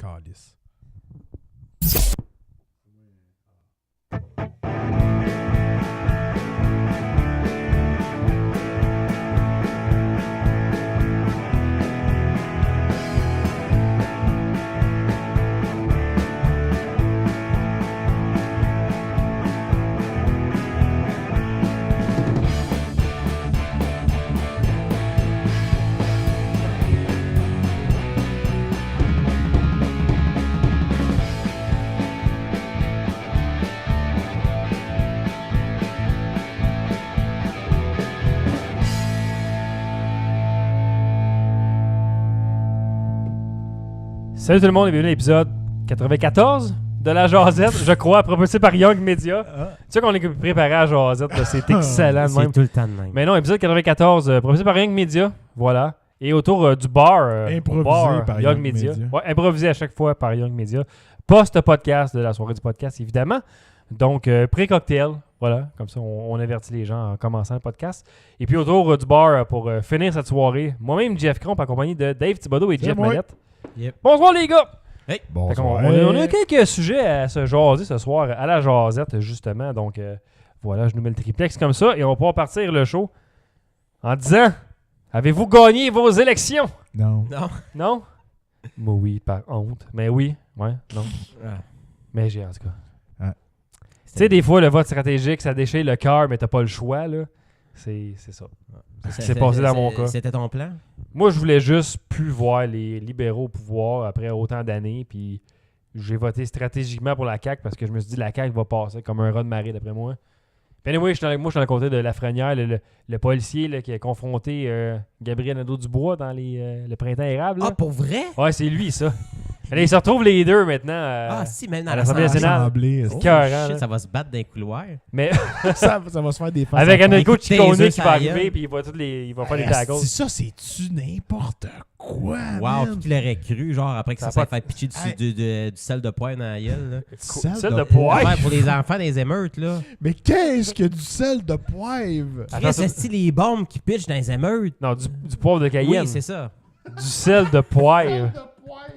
Calice. Salut tout le monde et bienvenue à l'épisode 94 de la Jazette, je crois, propulsé par Young Media. Tu sais qu'on est préparé à la Jazette, là, c'est excellent de C'est même. tout le temps de même. Mais non, épisode 94, propulsé par Young Media, voilà. Et autour du bar, Improvisé par Young Media. Ouais, improvisé à chaque fois par Young Media. Post-podcast de la soirée du podcast, évidemment. Donc, pré-cocktail, voilà, comme ça on avertit les gens en commençant le podcast. Et puis autour du bar pour finir cette soirée, moi-même Jeff Cromp, accompagné de Dave Thibodeau et C'est Jeff moi. Mallette. Yep. Bonsoir les gars! Hey. Bon, On a quelques sujets à se jaser ce soir à la jasette, justement. Donc, voilà, je nous mets le triplex comme ça et on va pouvoir partir le show en disant: avez-vous gagné vos élections? Non. Non. Non? Moi, oui, par honte. Mais oui, ouais, non. Ah. Mais j'ai, en tout cas. Ah. Tu sais, des fois, le vote stratégique, ça déchire le cœur, mais t'as pas le choix, là. C'est ça. C'est ce qui s'est passé dans mon cas. C'était ton plan? Moi, je voulais juste plus voir les libéraux au pouvoir après autant d'années, puis j'ai voté stratégiquement pour la CAQ parce que je me suis dit la CAQ va passer comme un rat de marée, d'après moi. Puis anyway, moi, je suis dans le côté de Lafrenière, le policier là, qui a confronté Gabriel Nadeau-Dubois dans le printemps érable. Là. Ah, pour vrai? Ouais, c'est lui, ça. Allez, ils se retrouvent les deux maintenant Ah, si, maintenant à l'Assemblée nationale. Assemblée, Oh, Cœurant, shit, là. ça va se battre dans les couloirs. Mais ça va se faire des faces. avec à Enrico Écoute, Ciccone tes qui œufs va sur la arriver, gueule. puis il va faire des faire. tacos. C'est ça, c'est-tu n'importe quoi, Wow, man? qui l'aurait cru, genre, après que Ça ça a s'est fait pitcher Hey. du sel de poivre dans la gueule, là. Celle de poivre. Ouais, pour les enfants des émeutes, là. Mais qu'est-ce que du sel de poivre? Attends, Chris, est-ce les bombes qui pitchent dans les émeutes? Non, du poivre de Cayenne. Oui, c'est ça. Du sel de poivre. de poivre!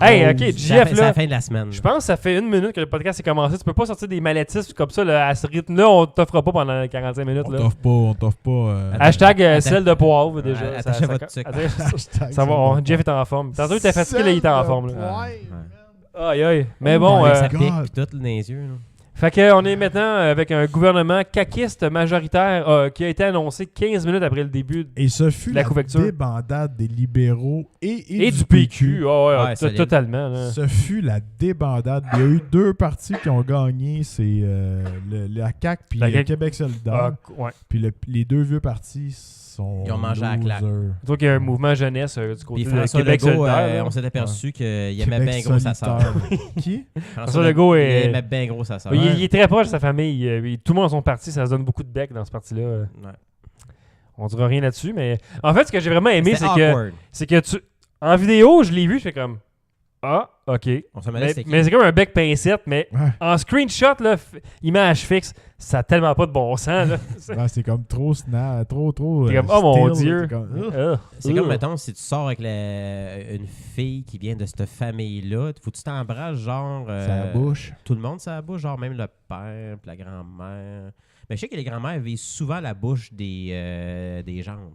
Hey, ok, C'est JF, la là, fin de la semaine. je pense que ça fait 1 minute que le podcast est commencé. Tu peux pas sortir des malétismes comme ça, là, à ce rythme-là, on t'offre pas pendant 45 minutes. On Là. t'offre pas. Hashtag Attends. sel de poivre, déjà. Ouais, attachez votre sucre. Hashtag Ça va, sel de Jeff est en forme. Tantôt, il était fatigué, là, il était en forme. Là. Poivre, Ouais. man. Aïe, aïe. Mais Oh bon, my Ça God. pique pis tout là, dans les yeux, là. fait qu'on est maintenant avec un gouvernement caquiste majoritaire qui a été annoncé 15 minutes après le début Et ce fut La la couverture. débandade des libéraux et et du PQ. Ah ouais, Ouais, solide. totalement. Là. Ce fut la débandade. Il y a eu 2 partis qui ont gagné, c'est la CAQ puis La CAQ. Québec Ah, solidaire. ouais. Puis les 2 vieux partis sont Ils ont mangé à la claque. losers. Toi qu'il y a un mouvement jeunesse du côté Puis de François Québec Legault, solidaire. là. on s'est aperçu qu'il aimait Québec bien gros sa sœur. solitaire. Qui? François Legault Il est- aimait bien gros sa sœur. Il est très proche de sa famille. Tout le monde a son parti, ça se donne beaucoup de bec dans ce parti-là. Ouais. On dira rien là-dessus, mais en fait, ce que j'ai vraiment aimé, C'était c'est awkward. que tu. En vidéo, je l'ai vu, je fais comme. Ah, ok. On se demandait c'était qui. Mais c'est comme un bec pincette, mais Ouais. en screenshot, là, image fixe, ça a tellement pas de bon sens. Là. Ouais, c'est comme trop snap, trop. T'es comme, oh mon still, Dieu. t'es comme, Ah, C'est comme, mettons, si tu sors avec une fille qui vient de cette famille-là, faut que tu t'embrasses, genre... sa bouche. Tout le monde, ça bouche, genre même le père puis la grand-mère. Mais je sais que les grand-mères visent souvent la bouche des gendres.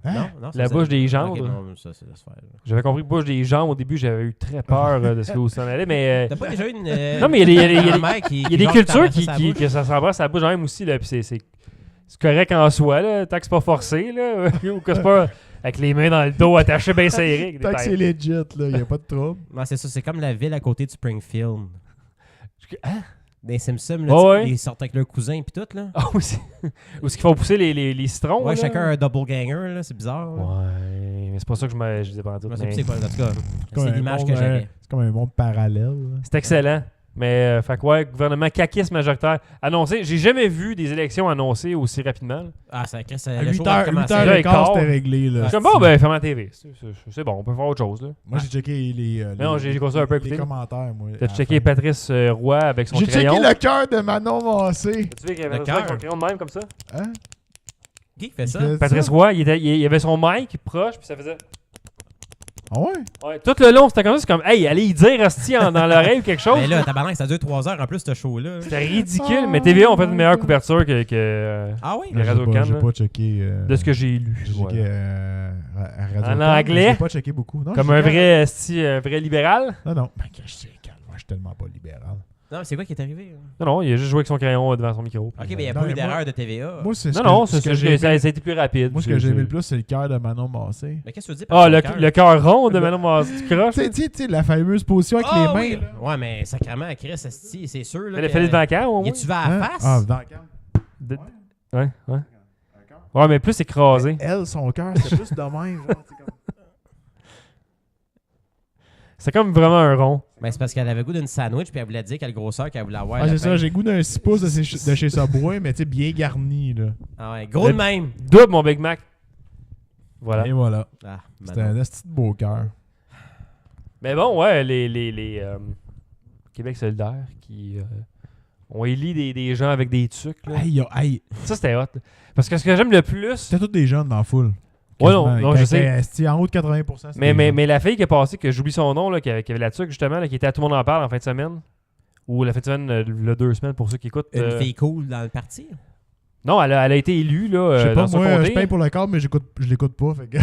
Hein? Non, La bouche des gendres? Ok, non, ça, c'est la sphère. J'avais compris bouche des jambes au début, j'avais eu très peur de ce que vous s'en allez, mais. T'as pas déjà eu une. Non, mais il y a des grand-mère qui. il y a des cultures que ça s'embrasse à la bouche même aussi, là, puis c'est correct en soi, là, tant que c'est pas forcé, là, ou que c'est pas avec les mains dans le dos attachées bien serrées. avec des Tant que c'est têtes. legit, là, il n'y a pas de trouble. Non, c'est ça, c'est comme la ville à côté de Springfield. Hein? Des Simpsons, là, Ah tu sais, ouais? ils sortent avec leurs cousins puis tout, là. Ah, aussi. Où est-ce qu'ils font pousser les citrons? Ouais, là? chacun un doppelganger, là, c'est bizarre. là. Ouais, mais c'est pas ça que je disais pas en tout. Je sais mais plus c'est quoi, en tout cas. comme C'est un l'image monde, que j'avais. C'est comme un monde parallèle. là. C'est excellent. Mais, fait que ouais, gouvernement caquiste majoritaire annoncé. J'ai jamais vu des élections annoncées aussi rapidement. là. Ah, ça crée, À le 8 show va heures, recommencer. 8 heures Là, et quart, quart. c'était réglé. Là. Je suis comme, bon, ben, ferme la TV. C'est bon, on peut faire autre chose. Là. Moi, j'ai checké les non, j'ai continué un peu à écouter. les commentaires. Moi, T'as à la checké fin. Patrice Roy avec son J'ai crayon. checké le cœur de Manon Massé. Tu sais qu'il y avait Le Patrice Roy avec son cœur. crayon de même comme ça? Hein? Qui fait Il ça? fait Patrice ça? Roy, il avait son mic proche, puis ça faisait. Ah ouais? Ouais, tout le long, c'était comme ça. C'est comme, hey, allez y dire hostie dans l'oreille ou quelque chose. Mais là, tabarnak, ça dure 3 heures en plus, ce show-là. C'était ridicule. Mais TVA ont fait une meilleure couverture que Ah oui? Le Radio-Can, J'ai là. pas checké. de ce que j'ai lu. J'ai checké Ouais. à Radio En Can, anglais? J'ai pas checké beaucoup. Non, Comme j'ai un checké vrai, vrai libéral. Non. Ben, que je sais, calme. Moi, je suis tellement pas libéral. Non, mais c'est quoi qui est arrivé? Non, il a juste joué avec son crayon devant son micro. Ok, mais il n'y a Non, pas eu mais moi- d'erreur de TVA. Moi, c'est Non, ce que j'ai ça a aimé. été plus rapide. Moi, ce que j'ai aimé le plus, c'est le cœur de Manon Massé. Mais qu'est-ce que tu veux dire par Ah, ton cœur? le cœur rond de Manon Massé, tu croches? Tu sais, la fameuse position avec Ah, les mains. oui. Là. Ouais, mais sacrément, Chris, esti, c'est sûr. Là, Elle a fallu devant le camp, au Y moins. tu vas à Hein? la face? Ah, dans le camp. De- Ouais. Ouais, mais plus écrasé. Elle, son cœur, c'est plus de même. Genre, c'est comme... C'est comme vraiment un rond. Ben, c'est parce qu'elle avait goût d'une sandwich, puis elle voulait dire quelle grosseur qu'elle voulait avoir. Ah, la c'est ça, fin. j'ai goût d'un 6 pouces de chez Subway, mais tu sais, bien garni. Là. Ah ouais, gros de même. Double mon Big Mac. Voilà. Et voilà. Ah, C'était un petit beau cœur. Mais bon, ouais, les Québec solidaire qui ont élu des gens avec des trucs. Là. Hey, Ça, c'était hot. Là. Parce que ce que j'aime le plus... c'était tous des jeunes dans la foule. Ouais, non, Quasiment. je sais. C'était en haut de 80%. c'était des jeunes. Mais la fille qui est passée, que j'oublie son nom, là, qui avait la tuque justement, là, qui était à Tout le monde en parle en fin de semaine. Ou la fin de semaine, le 2 semaines pour ceux qui écoutent. Une fille cool dans le parti. Non, elle a été élue là, Je sais pas, dans son moi, comté. je paye pour le câble, mais je l'écoute pas. Fait que...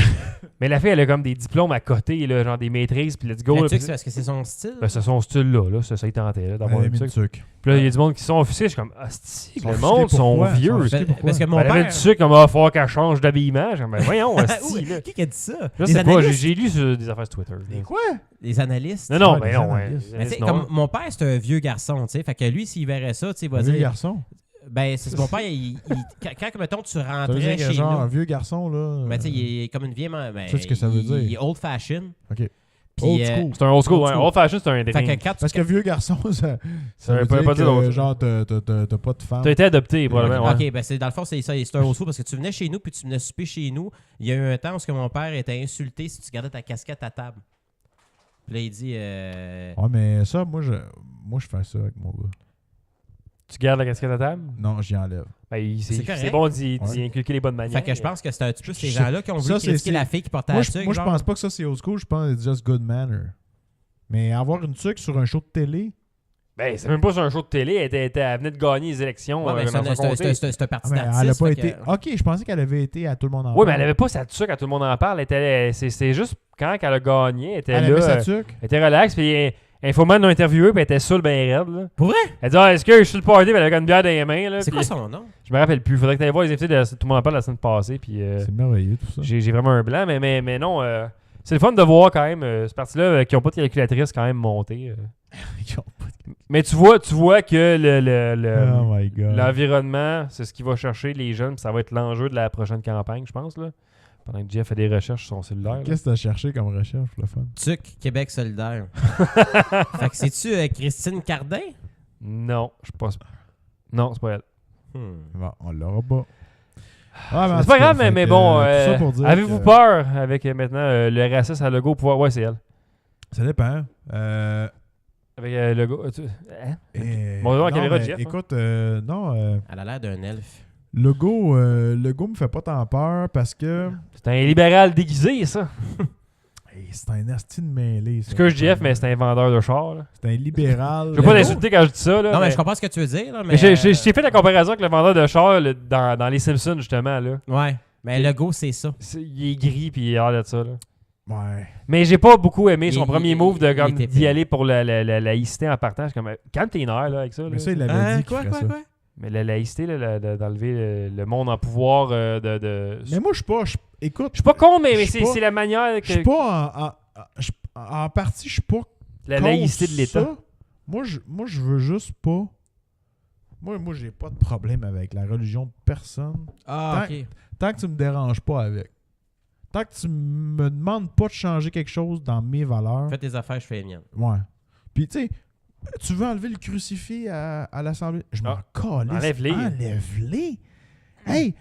Mais la fille, elle a comme des diplômes à côté, là, genre des maîtrises, puis let's go. La là, tuque, puis- c'est parce que c'est son style. Ben, c'est son style-là, là, ça y tentait, là, d'avoir Elle a une mis une tuque. tuque. Puis là, il y a du monde qui sont officiers, je suis comme, ah, c'est Sont le offusqués monde sont pourquoi? vieux. Sont Ben, offusqués pourquoi? Parce que mon elle avait père... une tuque, comme, ah, faut qu'elle change d'habillement. Je suis comme, ben, voyons, Ah, asti, oui, là. qui a dit ça? Je Les sais pas, analystes? j'ai lu sur des affaires sur Twitter. là. Quoi? Les analystes? Non, non, Ouais, ben les non, ouais. analystes. Mais tu sais, Non. comme mon père, c'est un vieux garçon, tu sais. Fait que lui, s'il verrait ça, tu sais, il va Un vieux dire... garçon. Ben, c'est mon père, quand, mettons, tu Ça veut rentrais dire que chez genre un nous... vieux garçon, là. Ben, tu sais, il est comme une vieille... Ben, Tu sais ce que ça veut dire? Il est old-fashioned. Ok. Puis, Old school. C'est un old school, Old ouais. school. Old fashion, c'est un Fait drink. que quand tu... Parce que vieux garçon, ça veut veut dire pas dire que, d'autre. genre, t'as pas de femme. T'as été adopté, probablement. ouais. Ok, ben c'est dans le fond, c'est ça, c'est un old school parce que tu venais chez nous puis tu venais souper chez nous. Il y a eu un temps où ce que mon père était insulté si tu gardais ta casquette à table. Puis là, il dit... Ouais, mais ça, moi, je fais ça avec mon gars. Tu gardes la casquette à table? Non, j'y enlève. Ben, C'est c'est correct. bon d'y Ouais. inculquer les bonnes manières. Fait que je pense que c'est un petit peu ces Je- gens-là qui ont ça, voulu c'est- critiquer c'est- la fille qui portait Moi, la je, tuque. moi, je genre. pense pas que ça, c'est old school. Je pense que c'est just good manner. Mais avoir une tuque sur un show de télé... Ben, c'est même pas sur un show de télé. Elle venait de gagner les élections. Ouais, mais dans son comté. c'est un parti Ah, mais elle a d'artistes. pas fait été... que- Ok, je pensais qu'elle avait été à Tout le monde en Oui, parle. mais elle avait pas sa tuque à Tout le monde en parle. C'est juste quand elle a gagné, elle était Elle là. avait sa tuque. Elle était relax. Puis Infoman l'a interviewé, puis elle était saoule ben raide. Là. Pour vrai? Elle dit, est-ce que je suis le party? Puis elle avait une bière dans les mains. Là, C'est puis quoi son nom? Je me rappelle plus. Faudrait que tu ailles voir les invités de Tout le monde en parle la semaine passée. Puis C'est merveilleux, tout ça. j'ai vraiment un blanc. Mais non, c'est le fun de voir quand même ce parti-là qui n'ont pas de calculatrice quand même monté. Ils ont pas Mais tu vois que de- Oh my God. l'environnement, c'est ce qui va chercher les jeunes. Puis ça va être l'enjeu de la prochaine campagne, je pense. Là. Pendant que Jeff fait des recherches sur son cellulaire. là. Qu'est-ce que t'as cherché comme recherche, pour le fun? Tuc, Québec solidaire. Fait que c'est-tu Christine Cardin? Non, je pense pas. Non, c'est pas elle. Bon, on l'aura pas. Ah, en C'est tout pas cas, grave, fait mais que, bon, tout ça pour dire avez-vous que- peur avec maintenant le racisme à logo au pouvoir? Ouais, c'est elle. Ça dépend. Avec le logo. Hein? Bon, non, la caméra de mais Jeff, hein. écoute, non, Elle a l'air d'un elfe. Legault me fait pas tant peur parce que C'est un libéral déguisé, ça. hey, c'est un asti de mêlée. C'est que je dis Jeff, mais c'est un vendeur de chars. Là. C'est un libéral. Je veux pas l'insulter quand je dis ça. Là, Non, mais je comprends ce que tu veux dire. Là, mais j'ai fait la comparaison avec le vendeur de chars là, dans les Simpsons, justement. Là. Ouais, mais le go, c'est ça. Il est gris puis il a l'air de ça. Là. Ouais. Mais j'ai pas beaucoup aimé son Il- premier il- move il comme était d'y pire. aller pour la laïcité en partant. Je suis comme, calme tes nerfs là, avec ça. Là. Mais ça, il avait dit qu'il ferait ça. Mais la laïcité, là, d'enlever le monde en pouvoir de... Mais moi, je suis pas. Écoute, Je suis pas con, mais je suis c'est pas- c'est la manière je suis que... pas en partie, je suis pas. La contre laïcité de l'État. ça. Moi, je veux juste pas. Moi, j'ai pas de problème avec la religion de personne. Ah, Tant- ok. Tant que tu me déranges pas avec. Tant que tu me demandes pas de changer quelque chose dans mes valeurs. Fais tes affaires, je fais les miennes. Ouais. Puis, tu sais, tu veux enlever le crucifix à l'Assemblée? Je m'en calisse. enlève-les. Enlève-les. Hey,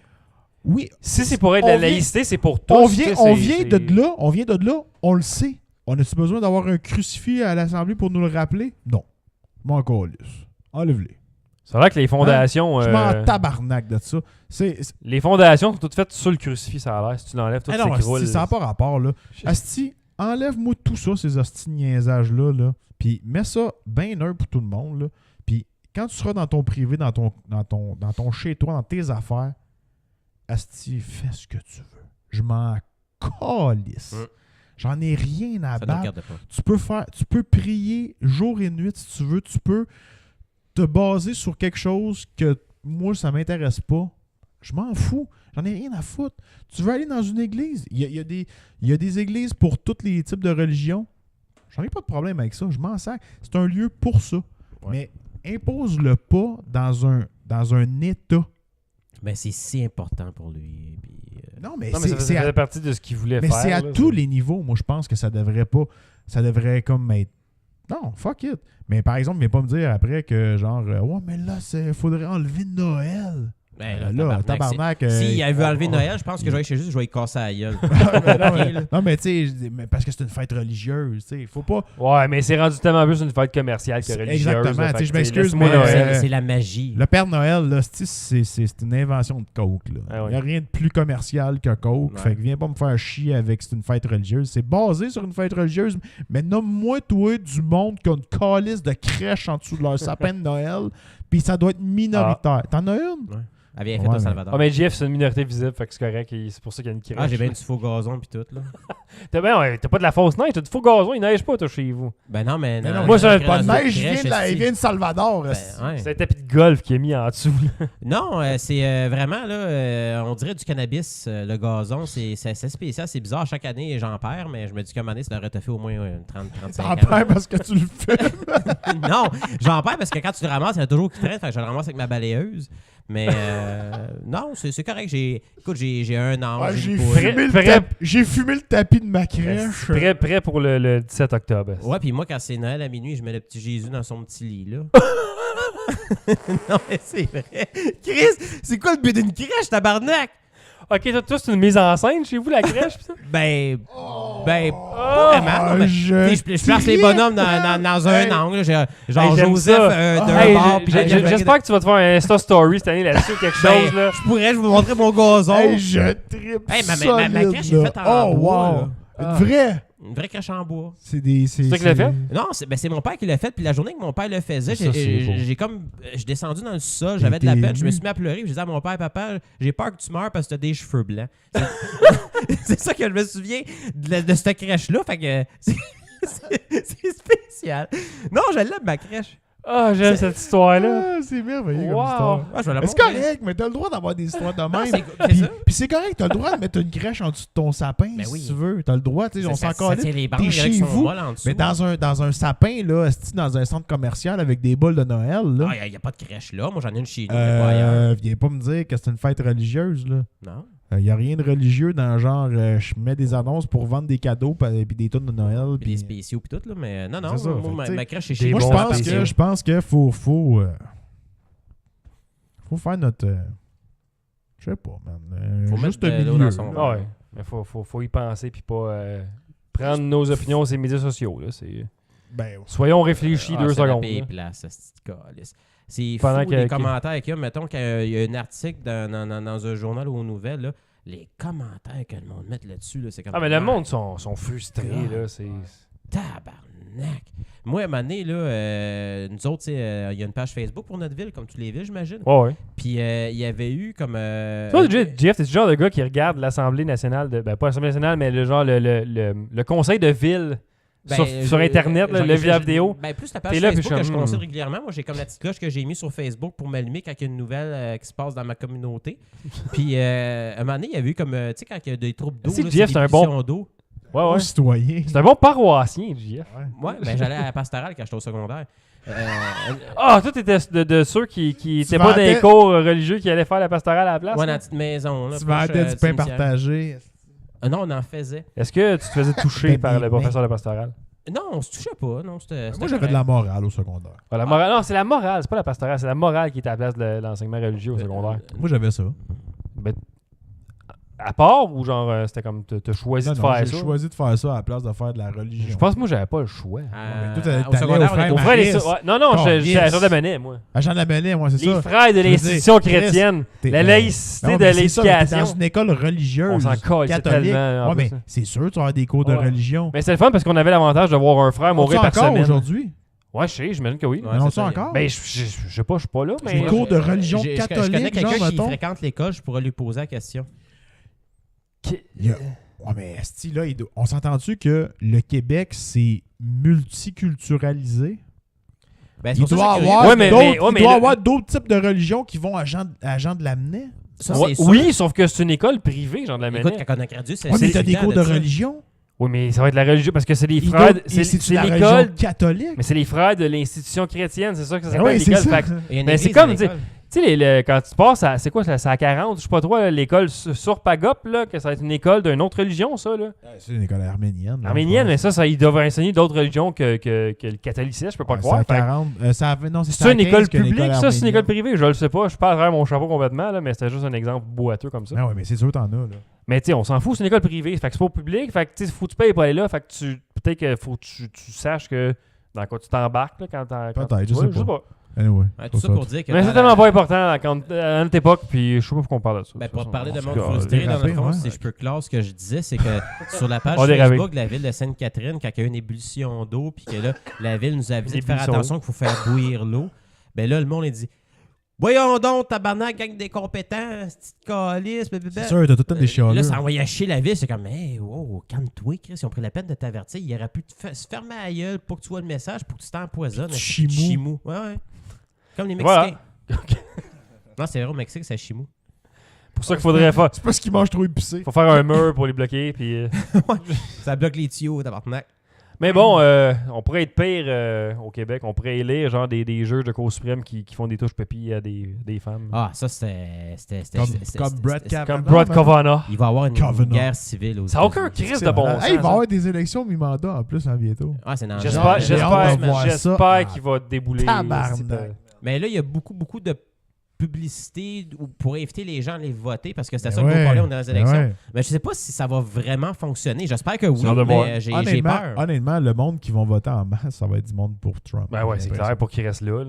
oui. Si c'est pour être On la vient- laïcité, c'est pour tous. On tu sais, vient c'est- de là. On vient de là. On le sait. On a-tu besoin d'avoir un crucifix à l'Assemblée pour nous le rappeler? Non. M'en calisse. Enlève-les. C'est vrai que les fondations... Je m'en tabarnak de ça. C'est... les fondations sont toutes faites sur le crucifix, ça a l'air. Si tu l'enlèves, tout Ah non, s'écroule. asti, ça n'a pas rapport, là. Asti, enlève-moi tout ça, ces hosties de niaisages-là, là, puis mets ça bien neutre pour tout le monde, là. Puis quand tu seras dans ton privé, dans ton chez-toi, dans tes affaires, asti, fais ce que tu veux. Je m'en calisse. J'en ai rien à Ça ne battre. regarde pas. Tu peux prier jour et nuit si tu veux. Tu peux te baser sur quelque chose que moi, ça m'intéresse pas. Je m'en fous. J'en ai rien à foutre. Tu veux aller dans une église? Il y a des églises pour tous les types de religions. J'en ai pas de problème avec ça. Je m'en sers. C'est un lieu pour ça. Ouais. Mais impose-le pas dans un état. Ben, c'est si important pour lui. Puis, Non, mais Non, mais ça c'est faisait à, partie de ce qu'il voulait mais faire. c'est à là, tous les niveaux. Moi, je pense que ça devrait pas. Ça devrait comme être. Non, fuck it. Mais par exemple, viens pas me dire après que genre, ouais, mais là, faudrait enlever Noël. ben, Tabarnak. S'il avait enlevé Noël, je pense que je vais chez juste, je vais y casser la gueule. non, mais tu sais, parce que c'est une fête religieuse, tu sais, faut pas. Ouais, mais c'est rendu tellement plus une fête commerciale que C'est- religieuse. exactement, là, tu sais, fait je que, m'excuse, laisse-moi mais, Noël. C'est la magie. Le Père Noël, là, c'est une invention de Coke, là. Ah ouais. Il n'y a rien de plus commercial que Coke. Ouais. Fait que viens pas me faire chier avec c'est une fête religieuse. C'est basé sur une fête religieuse, mais nomme-moi, toi, du monde qui a une calice de crèche en dessous de leur sapin de Noël, puis ça doit être minoritaire. T'en as une? Ouais. Elle vient fait Ouais, au mais- Salvador. Ah, mais JF, c'est une minorité visible, fait que c'est correct. Et c'est pour ça qu'il y a une crèche. Ah, j'ai bien du faux gazon puis tout, là. T'as pas de la fausse neige, t'as du faux gazon, il neige pas, toi, chez vous. Ben non, mais... Mais non, moi, j'avais pas de dans une neige, crèche, il vient de Salvador. Ben, esti. ouais. C'est un tapis de golf qui est mis en dessous. là. Non, c'est vraiment, là, on dirait du cannabis, le gazon. C'est spécial, c'est bizarre. Chaque année, j'en perds, mais je me dis qu'à un moment donné, ça devrait te fait au moins 30-35 T'en ans. perds parce que tu le fais. Non, j'en perds parce que quand tu le ramasses, il y en a toujours qui traînent. Fait que je le ramasse avec ma balayeuse. Mais non, c'est correct. Écoute, j'ai un an. Ouais, Prêt- j'ai fumé le tapis de ma crèche. Prêt pour le 17 octobre. Ouais, puis moi, quand c'est Noël à minuit, je mets le petit Jésus dans son petit lit, là. Non, mais c'est vrai. Chris, c'est quoi le but d'une crèche, tabarnak? Ok, toi, c'est une mise en scène chez vous, la crèche, pis ça? Ben, Oh! pas vraiment. Mais, je place les bonhommes dans un angle. Là, genre Hey, j'aime Joseph ça. d'un Hey, bord. puis j'espère que tu vas te faire un Insta Story cette année là-dessus, quelque Ben, chose, là. je vous montrer mon gazon. Hey, je tripe Hey, ma solide, crèche est là. faite en Oh, bois, wow. là. Une vraie. Une vraie crèche en bois. C'est des. C'est toi qui l'as fait? Non, c'est mon père qui l'a fait. Puis la journée que mon père le faisait, Ça, c'est beau. j'ai descendu dans le sol, j'avais de la T'es peine, je me ému. suis mis à pleurer. Puis je disais à mon père, papa, j'ai peur que tu meurs parce que t'as des cheveux blancs. C'est ça que je me souviens de cette crèche-là. Fait que c'est spécial. Non, je l'aime, ma crèche. Ah, j'aime cette histoire-là. Ah, c'est merveilleux Wow. comme histoire. Ah, je vais la C'est montrer. correct, mais t'as le droit d'avoir des histoires de Non, même. c'est Puis ça. puis c'est correct, t'as le droit de mettre une crèche en dessous de ton sapin Ben oui. si tu veux. T'as le droit, tu sais, on s'en Ça calisse. tient les T'es bandes, chez qui sont vous, molles en dessous. mais dans un sapin, là, esti, dans un centre commercial avec des boules de Noël, là. Ah, il n'y a pas de crèche là. Moi, j'en ai une chez nous, mais pas ailleurs. Viens pas me dire que c'est une fête religieuse, là. Non. Il a rien de religieux dans genre, je mets des annonces pour vendre des cadeaux puis des tonnes de Noël. Puis les Puis spéciaux, puis tout, là. Mais non, C'est ça, moi, fait que, ma tu sais, crèche est des chez moi, moi. bons je pense que faut faire notre. Je sais pas, man. Faut juste mettre un de l'eau milieu. dans son là. Ouais, mais faut y penser puis pas prendre nos opinions sur les médias sociaux, là. Ben, Soyons réfléchis 2 c'est la secondes. paix là. place, ce petit calice. C'est fou, Pendant les que- commentaires qu'il y a. Mettons qu'il y a un article dans un journal ou aux nouvelles, là, les commentaires que le monde met là-dessus, là, c'est comme... Ah, mais le monde sont frustrés, God. là. C'est... Tabarnak! Moi, à un moment donné, là, nous autres, tu sais, il y a une page Facebook pour notre ville, comme toutes les villes, j'imagine. Ouais. Puis il y avait eu comme... Toi, Jeff, t'es le genre de gars qui regarde l'Assemblée nationale, ben pas l'Assemblée nationale, mais le conseil de ville sur Internet, là, le via vidéo. Ben, plus la page T'es là, Facebook puis que je je- consulte régulièrement. Moi, j'ai comme la petite cloche que j'ai mis sur Facebook pour m'allumer quand il y a une nouvelle qui se passe dans ma communauté. Puis, à un moment donné, il y avait eu comme, tu sais, quand il y a des troubles d'eau, C'est là, que Jeff, des c'est un bon- pollutions d'eau. Ouais, Bon ouais. citoyen. C'est un bon paroissien, Jeff. Ouais, ben, j'allais à la pastorale quand j'étais au secondaire. Ah, toi, t'étais de ceux qui étaient pas dans vendais- les cours religieux qui allaient faire la pastorale à la place? Ouais, dans là? la petite maison. Là, Tu proche, vendais du pain cimetière. partagé. Non, on en faisait. Est-ce que tu te faisais toucher Ben, par le ben, professeur de pastorale? Non, on se touchait pas. Non, c'était Moi, j'avais de la morale au secondaire. Ah, la morale, non, c'est la morale, c'est pas la pastorale, c'est la morale qui est à la place de l'enseignement religieux au secondaire. Moi, j'avais ça. Ben, à part ou genre c'était comme t'as choisi Non, de non, faire j'ai ça? choisi de faire ça à la place de faire de la religion. Je pense que moi, j'avais pas le choix. mais toi, Au t'allais secondaire, au frère on Au était- frère des... Maris. ouais, non, j'étais à Yes. Jean Damanet, moi. À Jean Labenet, moi, c'est Les ça. frères de Je veux l'institution dire, Chris, chrétienne, T'es- la laïcité non, de mais c'est ça, mais t'es l'éducation. dans une école religieuse. On s'en colle, c'est catholique. tellement, en Ouais, mais plus, hein. c'est sûr, tu vas avoir des cours de Ouais. religion. Mais c'est le fun parce qu'on avait l'avantage de voir un frère mourir Font-tu par encore semaine. aujourd'hui? Ouais, je sais, j'imagine que oui. Ouais, Non, c'est ça ça. encore? Ben, je sais pas, je suis pas là, mais... Des cours de religion Je connais catholique, quelqu'un genre, qui mettons. fréquente l'école, je pourrais lui poser la question. Il y a- Ouais, mais esti, là, on s'entend-tu que le Québec, c'est multiculturalisé? Ben, c'est Il pour ça doit que je suis avoir Ouais, mais- d'autres- mais- ouais, il mais doit le- avoir d'autres types de religions qui vont à Jean de Lamennais. Ça, Ouais, c'est oui, sauf que c'est une école privée, genre de la Écoute, Ménée. quand on a gradué, c'est Ouais, mais t'as c'est des évident cours de ça. religion. Oui, mais ça va être la religion parce que c'est les Ils frères... doivent- C'est c'est-tu l'école... la religion catholique. Mais c'est les frères de l'institution chrétienne, c'est ça que ça Ben s'appelle oui, c'est l'école. ça. Fait que- Il y a une Mais c'est église à comme, l'école. tu sais, quand tu passes à... C'est quoi, c'est à 40, je sais pas trop, là, l'école sur Pagop, là, que ça va être une école d'une autre religion, ça, là. C'est une école arménienne. là, Arménienne, je mais pense. ça, ils doivent enseigner d'autres religions que le catholicisme, je peux pas Ouais, croire. c'est à Fait que 40. Non, c'est c'est une à 15 école que l'école publique, ça, c'est une école arménienne. privée, je le sais pas, je parle à travers mon chapeau complètement, là, mais c'était juste un exemple boiteux comme ça. Ben ouais, mais c'est sûr que t'en as, là. Mais tu sais, on s'en fout, c'est une école privée, fait que c'est pas au public, fait que tu sais, faut que tu payes pour aller là, fait que peut-être qu'il faut que tu saches que dans quoi tu t'embarques là, quand Peut-être, je ouais, sais pas. Ouais, Anyway. tout ça pour dire que. Mais dans c'est la- tellement pas important à notre époque, puis je sais pas pourquoi on parle de ça. Ben, pour Ça, parler de on- monde on- frustré, dans le déraper, fond, ouais. si je peux clore ce que je disais, c'est que sur la page On dérapé. Facebook de la ville de Sainte-Catherine, quand il y a eu une ébullition d'eau, puis que là, la ville nous a dit de faire Ébullition attention qu'il faut faire bouillir l'eau, ben là, le monde, il dit voyons donc, tabarnak, gang des compétents, petite calice, C'est sûr, t'as tout le temps des chialeux. Là, ça envoyait chier la ville. C'est comme, hey, wow, calme-toi, Chris. Ils ont pris la peine de t'avertir. Il aurait pu se fermer à la gueule pour que tu vois le message, pour que tu t'empoisonnes. Chimou. Chimou. Ouais, ouais. Comme les Mexicains. Voilà. Non, c'est vrai, au Mexique, c'est chimou. pour ça qu'il faudrait faire. C'est parce qu'ils mangent trop épicé. Faut faire un mur pour les bloquer, puis. Ça bloque les tuyaux, tabarnak. Mais bon, on pourrait être pire au Québec. On pourrait élire genre des juges de Cour suprême qui font des touches papilles à des femmes. Ah, ça, c'était. Comme Brett Kavanaugh. Comme Brett Kavanaugh. Il va y avoir une Kavanaugh. guerre civile aux Ça n'a aucun États-Unis. crise de bon sens. Hey, il va y ça. avoir des élections mi-mandat en plus, hein, bientôt. Ah, c'est dans le J'espère genre. J'ai hâte de voir ça. j'espère qu'il va débouler. Tabarnak. Mais là, il y a beaucoup de publicité pour inviter les gens à aller voter parce que c'était Ben ça qu'on ouais, parlait dans les ben élections. ouais. Mais je sais pas si ça va vraiment fonctionner. J'espère que oui, hâte de voir. mais j'ai Honnêtement, peur. honnêtement, le monde qui vont voter en masse, ça va être du monde pour Trump. Ben ouais, J'ai c'est l'impression. clair pour qu'il reste là.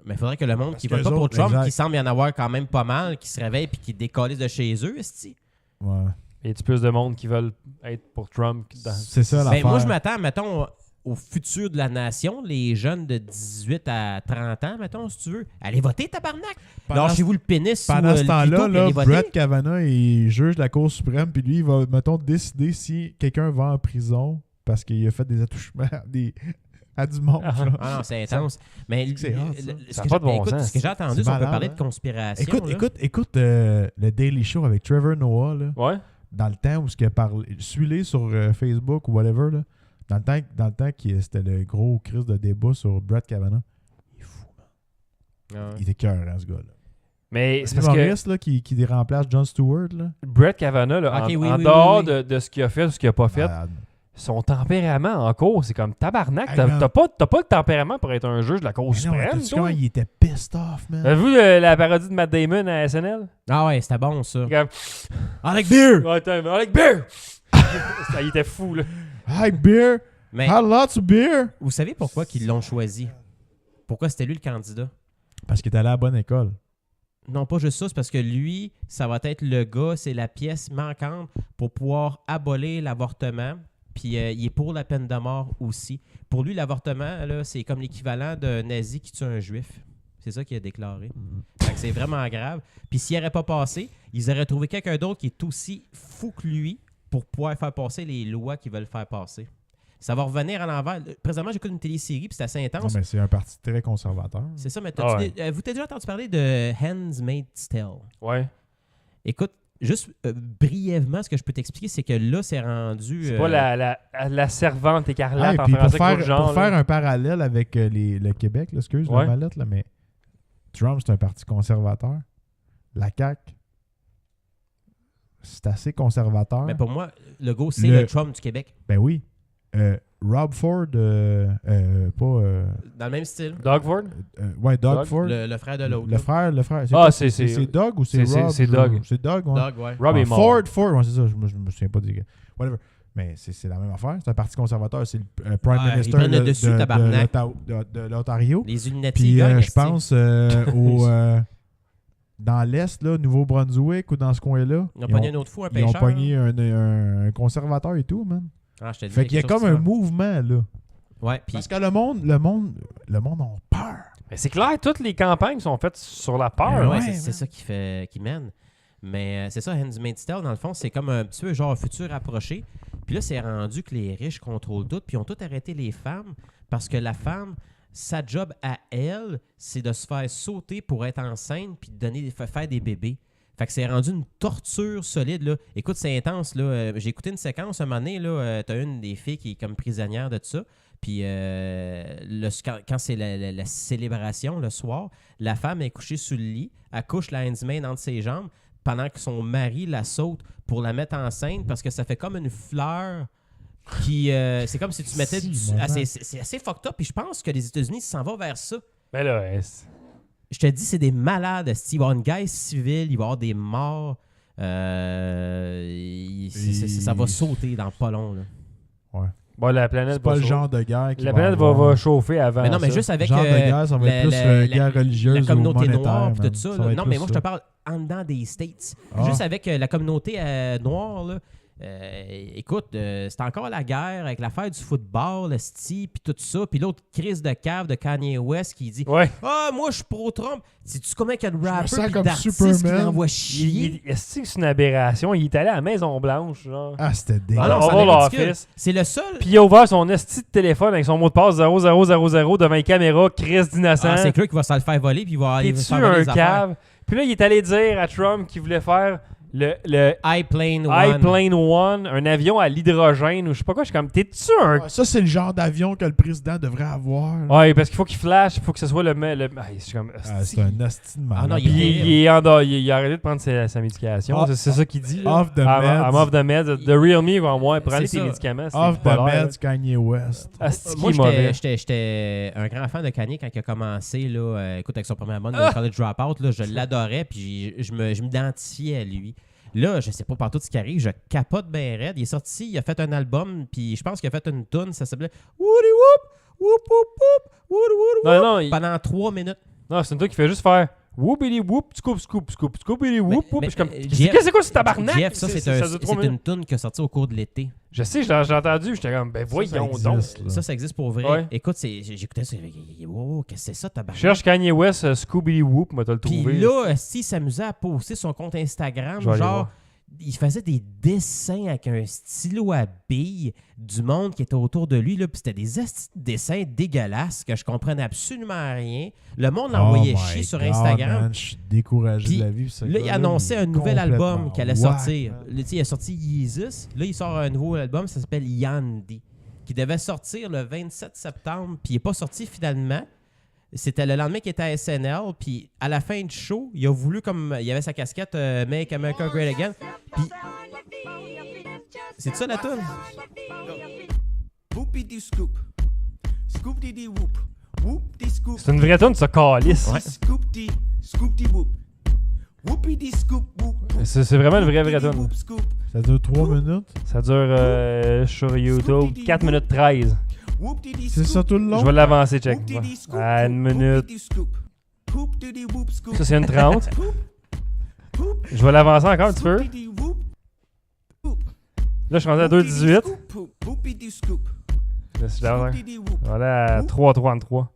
Mais il faudrait que le monde Parce qui que vote pas eux pour autres, Trump, exact. qui semble y en avoir quand même pas mal, qui se réveille puis qui décollent de chez eux, esti. Ouais. Y a-tu plus de monde qui veulent être pour Trump que dans... C'est ça Ben, l'affaire. moi, je m'attends, mettons, au futur de la nation, les jeunes de 18 à 30 ans, mettons, si tu veux. Allez voter, tabarnak! Pendant- Lâchez-vous le pénis Pendant sous ce le temps-là, clito, puis là, allez voter. Brett Kavanaugh est juge de la Cour suprême, puis lui, il va, mettons, décider si quelqu'un va en prison parce qu'il a fait des attouchements à du monde. Ah, là. Ah non, c'est intense. Mais C'est hot, ça. ce Ça que a pas de bon écoute, sens. ce que j'ai entendu, C'est c'est qu'on peut malade, parler hein? de conspiration. Écoute le Daily Show avec Trevor Noah, là, Ouais? dans le temps où ce qu'il a parlé. Suis-les sur Facebook ou whatever, là. Dans le temps c'était le gros crise de débat sur Brett Kavanaugh. Il est fou, man. Ouais. Il était cœur, ce gars-là. Mais c'est C'est parce que Maurice, là, qui remplace Jon Stewart, là. Brett Kavanaugh, là, Ok, en, oui, en oui, dehors oui, oui. de ce qu'il a fait ou ce qu'il a pas fait, Malade. son tempérament en cours, c'est comme tabarnak. Hey, T'as man. t'as pas le tempérament pour être un juge de la Cour Mais non, suprême, t'as-tu toi? comment il était pissed off, man? Avez-vous la parodie de Matt Damon à SNL? Ah ouais, c'était bon, ça. Il est comme, Avec beer! ouais, attends, avec beer! Ça, il était fou, là. Hey, beer! Mais Had lots of beer! vous savez pourquoi qu'ils l'ont choisi? Pourquoi c'était lui le candidat? Parce qu'il était allé à la bonne école. Non, pas juste ça, c'est parce que lui, ça va être le gars, c'est la pièce manquante pour pouvoir abolir l'avortement. Puis il est pour la peine de mort aussi. Pour lui, l'avortement, là, c'est comme l'équivalent d'un nazi qui tue un juif. C'est ça qu'il a déclaré. Fait que c'est vraiment grave. Puis s'il n'aurait pas passé, ils auraient trouvé quelqu'un d'autre qui est aussi fou que lui pour pouvoir faire passer les lois qu'ils veulent faire passer. Ça va revenir à l'envers. Présentement, j'écoute une télésérie, puis c'est assez Non, intense. mais c'est un parti très conservateur. C'est ça, mais Ah ouais. vous t'avez déjà entendu parler de Handmaid's Tale? Ouais. Écoute, juste brièvement, ce que je peux t'expliquer, c'est que là, c'est rendu... C'est pas la servante écarlate Hey, en puis français quoi de genre. pour là. faire un parallèle avec le Québec, là, excuse Ouais. la mallette, là, mais Trump, c'est un parti conservateur. La CAQ, c'est assez conservateur. Mais pour moi, le go, c'est Le- le Trump du Québec. Ben oui. Rob Ford, Dans le même style. Doug Ford? ouais, Doug Doug, Ford. Le frère de l'autre. Le frère. Ah, C'est Doug ou c'est Rob? c'est Doug. C'est Doug, ouais. Doug, ouais. Rob est mort. Ford, ouais, c'est ça. Je me souviens pas des gars. Whatever. Mais c'est la même affaire. C'est un parti conservateur. C'est le Prime Ah, Minister ils prennent le dessus, tabarnak. de l'Ontario. Les Illuminati Puis gagnent, je pense dans l'Est, là, Nouveau-Brunswick ou dans ce coin-là, Ils ont pogné un autre fou, un ils ont pêcheur. pogné un conservateur et tout, man. Ah, je te dis, Fait qu'il y a quelque chose comme un qui mouvement, là. se- Ouais, puis Parce que le monde a peur. Mais c'est clair, toutes les campagnes sont faites sur la peur. ouais, ouais, c'est man. ça qui mène. Mais c'est ça, Handmaid's Tale, dans le fond, c'est comme un petit peu genre futur approché. Puis là, c'est rendu que les riches contrôlent tout, puis ils ont tout arrêté les femmes parce que la femme, sa job à elle, c'est de se faire sauter pour être enceinte puis de faire des bébés. Fait que c'est rendu une torture solide, là. Écoute, c'est intense, là. J'ai écouté une séquence un moment donné, là. T'as une des filles qui est comme prisonnière de ça. Puis quand c'est la célébration, le soir, la femme est couchée sous le lit, elle couche la handmaid entre ses jambes pendant que son mari la saute pour la mettre enceinte parce que ça fait comme une fleur qui... c'est comme si tu mettais... c'est assez fucked up. Puis je pense que les États-Unis s'en vont vers ça. Mais là, Je te dis, c'est des malades. Il va y avoir une guerre civile, il va y avoir des morts. Ça va sauter dans pas long. Là. Ouais. bon, la planète C'est pas va le chauffer. genre de guerre qui La planète va chauffer avant. Mais non, mais ça. juste avec genre de guerre, ça va être plus guerre religieuse la communauté ou monétaire, noire et man. tout ça. Ça là. va être Non, plus mais moi, je ça. te parle en dedans des States. Ah. Juste avec la communauté noire, là. Écoute, c'est encore la guerre avec l'affaire du football, le style, puis tout ça. Puis l'autre crise de cave de Kanye West qui dit Ouais. Ah, moi, je suis pro-Trump. Sais-tu combien il y a de me rappers sens puis comme d'artistes qui Superman. l'envoient chier? Est-ce que c'est une aberration? Il est allé à la Maison-Blanche, genre. Ah, c'était Ah dégueulasse. non, on ça va en est leur ridicule. fils. C'est le seul. Puis il a ouvert son esti de téléphone avec son mot de passe 0000 devant une caméra, Chris d'innocent. Ah, c'est clair qu'il va se le faire voler puis il va T'es-tu faire voler un les affaires. cave? Puis là, il est allé dire à Trump qu'il voulait faire le iPlane iPlane One, un avion à l'hydrogène ou je sais pas quoi. Je suis comme, t'es-tu un... Ah, ça, c'est le genre d'avion que le président devrait avoir. là. Ouais, parce qu'il faut qu'il flash, il faut que ce soit le... Ah, je suis comme... Ah, c'est un asti de malade. Ah non, Puis il a arrêté de prendre sa médication. Ah, c'est ça qu'il dit. là. off the I'm meds. off the meds. The real me, moi, prenez C'est tes ça. médicaments. c'est Off the pas l'air, meds, Kanye West. là. Asti Moi, qui est mauvais. j'étais un grand fan de Kanye quand il a commencé. Là, écoute, avec son premier album, le College Dropout, là, je l'adorais, puis je m'identifiais à lui. Là, je sais pas par tout ce qui arrive, je capote bien raide. Il est sorti, il a fait un album, puis je pense qu'il a fait une tune, ça s'appelait Woody Whoop, Whoop Whoop Whoop, Woody Woody Whoop, Non, pendant 3 minutes. non, c'est une truc qui fait juste faire whoopity whoop, scoop, scoop, scoop, scoopity whoop, whoop. Mais- Je suis comme, mais, qu'est-ce Jeff- que c'est quoi ce tabarnak? Jeff, ça, c'est une tune qui a sorti au cours de l'été. Je sais, j'ai entendu, j'étais comme, ben voyons donc. existe, là. Ça existe pour vrai. Ouais. Écoute, j'écoutais ça, wow, qu'est-ce que c'est ça, tabarnak? Cherche Kanye West, Scooby Whoop, moi t'as le Puis trouvé. là, s'il s'amusait à poster son compte Instagram, Je vais aller genre, voir. il faisait des dessins avec un stylo à billes du monde qui était autour de lui. Là, puis c'était des dessins dégueulasses que je comprenais absolument rien. Le monde l'envoyait Oh chier my sur God, Instagram. man, je suis découragé Puis de la vie. ce Là, il gars-là, annonçait un nouvel complètement album qui allait whack, sortir. man. Là, tu sais, il a sorti Yeezus. Là, il sort un nouveau album, ça s'appelle Yandy, qui devait sortir le 27 septembre, puis il n'est pas sorti finalement. C'était le lendemain qu'il était à SNL, puis à la fin du show, il a voulu, comme il avait sa casquette Make America Great Again, puis c'est ça la tune? Whoopity scoop. Scoop-dee whoop. Whoop-dee scoop. C'est une vraie tune, ça, calice. Scoop-dee. Scoop-dee whoop. Whoopity scoop whoop. C'est vraiment une vraie tune. Whoop scoop. Ça dure 3 minutes. Ça dure sur YouTube 4 minutes 13. Whoop-dee C'est ça tout le long? Je vais l'avancer, check. Whoop-dee scoop. À 1 minute. Whoopity scoop. Whoop-dee whoop scoop. Ça, c'est une 30. Whoop. Je vais l'avancer encore un petit peu. Scoop-dee whoop. Whoop. Là, je suis rendu à 2,18. Scoop. Whoopity scoop. Là, je l'avance. Scoop-dee whoop. Voilà, à 3,33.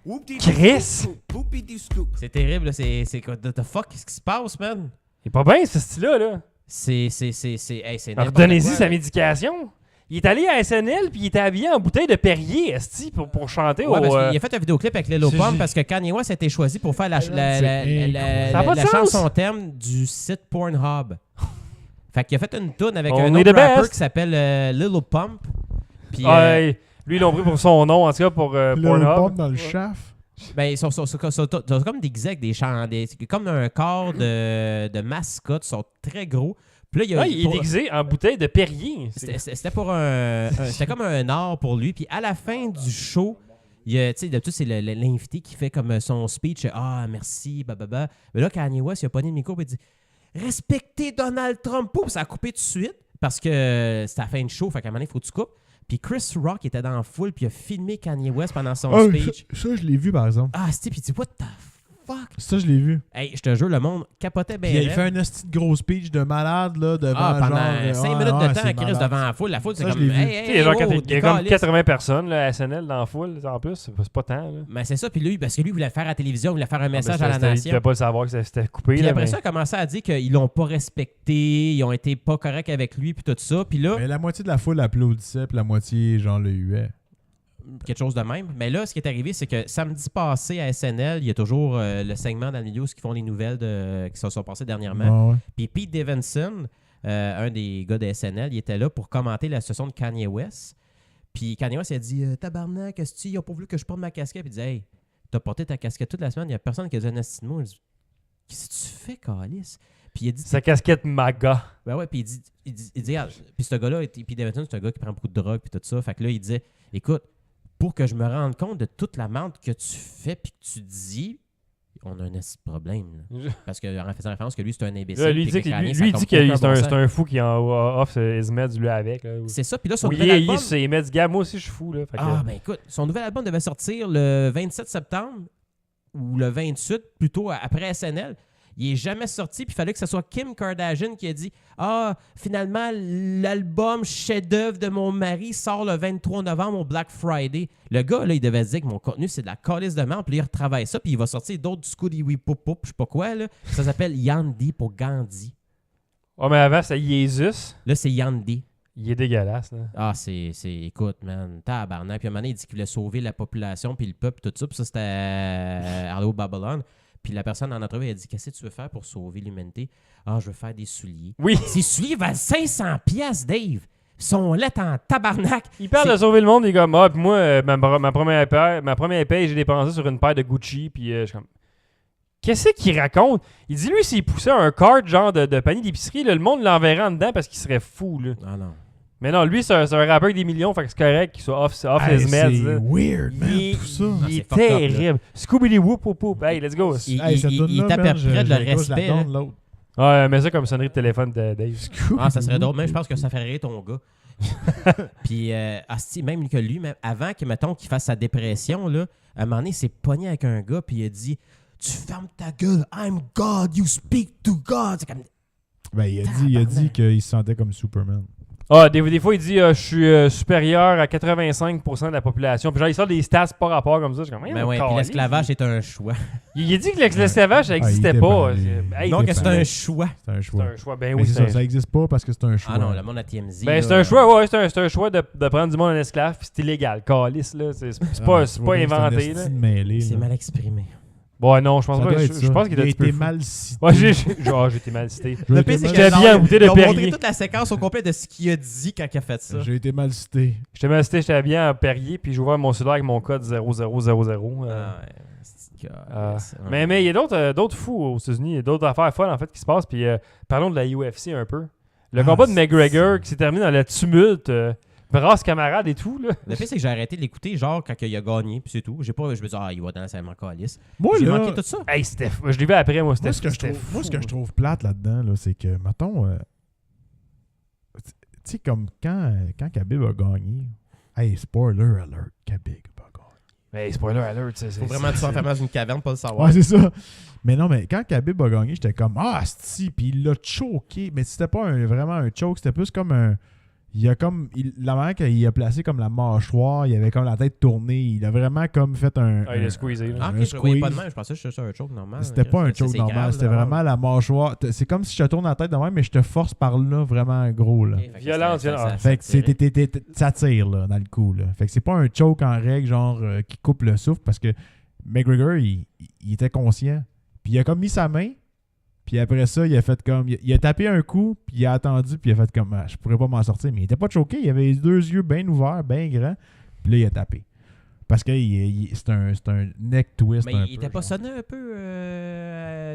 Whoopity Chris! scoop. Whoopity scoop. C'est terrible, là, c'est quoi, the fuck, qu'est-ce qui se passe, man? Il est pas bien, ce style-là, là. C'est n'importe Redonnez-y quoi. sa médication. Il est allé à SNL puis il était habillé en bouteille de Perrier, esti, pour chanter Ouais, au... parce qu'il a fait un vidéoclip avec Lil c'est- Pump parce que Kanye West a été choisi pour faire la Ça a pas de la sens. chanson thème du site Pornhub. Fait qu'il a fait une tune avec On un est autre the rapper best. qui s'appelle Lil Pump. Puis, Ouais, lui, ils l'ont pris pour son nom, en tout cas, pour Le Pornhub. pompe dans le shaft. ben, ils sont comme des execs, des chants, c'est comme un corps de mascotte, ils sont très gros. Puis là, Il est déguisé en bouteille de Perrier. C'était pour c'était comme un art pour lui. Puis à la fin du show, tu sais, d'habitude, c'est l'invité qui fait comme son speech. Ah, merci, bababa. Mais là, Kanye West, il a pogné le micro et il dit respectez Donald Trump. Pouf, ça a coupé tout de suite parce que c'était la fin du show. Fait qu'à un moment donné, il faut que tu coupes. Puis Chris Rock était dans la foule puis il a filmé Kanye West pendant son speech. Ça, je l'ai vu, par exemple. Ah, c'était, puis il dit what the fuck? Ça, je l'ai vu. Hey, je te jure, le monde capotait bien. Puis il fait un hostie de gros speech de malade, là, devant pendant genre... 5 minutes de temps, Chris devant la foule. La foule, c'est Ça, je comme l'ai vu. hey, Il y a genre oh, il y a comme calice. 80 personnes là, à SNL dans la foule, en plus. C'est pas tant. Là. Mais c'est ça, puis lui, parce que lui, il voulait le faire à la télévision, il voulait faire un message à la Il ne nation. pas le savoir que c'était coupé. Puis là, après mais- ça, il a commencé à dire qu'ils l'ont pas respecté, ils ont été pas corrects avec lui, puis tout ça. Puis là, Mais la moitié de la foule applaudissait, puis la moitié, genre, le huait. quelque chose de même. Mais là, ce qui est arrivé, c'est que samedi passé à SNL, il y a toujours le segment dans le milieu où ils font les nouvelles qui se sont passées dernièrement. Ah ouais. Puis Pete Davidson, un des gars de SNL, il était là pour commenter la situation de Kanye West. Puis Kanye West, il a dit tabarnak, est-ce qu'ils ont pas voulu que je porte ma casquette? Puis il dit hey, t'as porté ta casquette toute la semaine, il y a personne qui a dit un esti de mot. Il dit qu'est-ce que tu fais, Calice? Puis il a dit Sa casquette MAGA. ben ouais, puis il dit ah, puis ce gars-là, Pete Davidson, c'est un gars qui prend beaucoup de drogue puis tout ça. Fait que là, il disait écoute, pour que je me rende compte de toute la merde que tu fais puis que tu dis, on a un esti de problème. Là. Parce que en faisant référence que lui, c'est un imbécile. Là, lui, puis dit que Kanye, que ça a comme c'est aucun bon un, sens. c'est un fou qui en off his meds lui avec. Là. C'est ça, puis là, son Oui, nouvel il album... est meds gars, moi aussi je suis fou. Là, fait que- Ah, ben écoute, son nouvel album devait sortir le 27 septembre ou le 28, plutôt après SNL. Il est jamais sorti, puis il fallait que ce soit Kim Kardashian qui a dit ah, finalement, l'album chef-d'œuvre de mon mari sort le 23 novembre au Black Friday. Le gars, là, il devait se dire que mon contenu, c'est de la calice de merde, puis là, il retravaille ça, puis il va sortir d'autres Scooty Wee Poup Poup, je sais pas quoi, là. Ça s'appelle Yandy pour Gandhi. Oh, mais avant, c'était Jesus. Là, c'est Yandy. Il est dégueulasse. Là. Ah, écoute, man, tabarnak. Puis à un moment donné, il dit qu'il voulait sauver la population, puis le peuple, tout ça. Puis ça, c'était Hello Babylon. Puis la personne en entrevue, elle a dit qu'est-ce que tu veux faire pour sauver l'humanité? Ah, je veux faire des souliers. Oui. Ces souliers valent 500$, Dave. Ils sont lettres en tabarnak. Il parle de sauver le monde, il est comme, ah, puis moi, ma première paye, j'ai dépensé sur une paire de Gucci, puis je suis comme, qu'est-ce qu'il raconte? Il dit, lui, s'il poussait un cart, genre de panier d'épicerie, là, le monde l'enverrait en dedans parce qu'il serait fou, là. Ah non. Mais non, lui, c'est un rappeur avec des millions, fait que c'est correct qu'il soit off his meds, C'est là. weird, man, Il, tout ça. il c'est est fucked up, là. terrible. Scooby-Doo, whoop, whoop, whoop. Hey, let's go. Il tape après de le respect. là. l'autre. Ouais, mais ça comme sonnerie de téléphone de Dave. Ah, ça serait drôle. Même, je pense que ça ferait rire ton gars. Puis, même que lui, même avant que, mettons, qu'il fasse sa dépression, là, à un moment donné, il s'est pogné avec un gars, puis il a dit tu fermes ta gueule, I'm God, you speak to God. C'est comme. Ben, il a dit qu'il se sentait comme Superman. Ah, des fois, il dit je suis supérieur à 85% de la population. Puis genre, il sort des stats par rapport comme ça. Je suis comme, Mais ouais, puis l'esclavage est un choix. Il a dit que l'esclavage, ça il n'existait était pas. pas- Hey, Donc, c'est c'est pas- un choix. C'est un c'est choix. un choix. Ben Mais oui, c'est c'est ça, ça existe pas parce que c'est un choix. Ah non, le monde à TMZ. Ben, là, c'est un choix, ouais, c'est un choix de prendre du monde en esclave, puis c'est illégal. Calice, là. C'est pas, c'est pas inventé, là. C'est mêlé, C'est là. mal exprimé. Bon, non, je pense Ça pas. doit Je être ça. pense qu'il Il a était un petit été peu fou. mal cité. Ouais, j'ai été mal cité. J'ai Le été pire, c'est mal- J'étais bien en bouteille de ils ont montré Perrier. toute la séquence au complet de ce qu'il a dit quand il a fait ça. J'ai été mal cité. J'étais mal cité, j'étais bien en Perrier, puis j'ai ouvert mon cellulaire avec mon code 0000. Ah, ouais. C'est Mais il y a d'autres fous aux États-Unis, il y a d'autres affaires folles en fait qui se passent. Puis parlons de la UFC un peu. Le combat de McGregor qui s'est terminé dans le tumulte, brasse camarade et tout. Là. Le pire, c'est que j'ai arrêté de l'écouter, genre, quand il a gagné, puis c'est tout. Je me dis, il va dans la salle calice. Moi, J'ai là, manqué tout ça. Hey, c'était fou. Je l'ai vu après, moi. C'était moi, ce que je c'était trouve, fou. moi, ce que je trouve plate là-dedans, là, c'est que, mettons, tu sais, comme quand Khabib a gagné, hey, spoiler alert, Khabib a gagné. Hey, spoiler alert. Faut vraiment que tu sois enfermé dans une caverne pour le savoir. Ouais, c'est ça. Mais non, mais quand Khabib a gagné, j'étais comme, ah, c'ti, puis il l'a choqué. Mais c'était pas vraiment un choke, c'était plus comme un. Il a comme. La manière qu'il a placé comme la mâchoire, il avait comme la tête tournée. Il a vraiment comme fait un. Ah, il a squeezé. Là. Ah, un ok, je voyais pas de squeeze. même. Je pensais que c'était un choke normal. C'était pas un choke C'est normal, grave, c'était là. vraiment la mâchoire. C'est comme si je te tourne la tête de même, mais je te force par là vraiment gros. Là. Ok, fait que Violence, ça- violence. Fait que tirait. ça tire là, dans le coup. Là. Fait que c'est pas un choke en règle, genre qui coupe le souffle, parce que McGregor, il était conscient. Puis il a comme mis sa main, puis après ça, il a fait comme. Il a tapé un coup, puis il a attendu, puis il a fait comme. Ah, je pourrais pas m'en sortir. Mais il était pas choqué, il avait les deux yeux bien ouverts, bien grands, puis là, il a tapé. Parce que c'est un neck twist. Mais un il peu, était pas genre. sonné un peu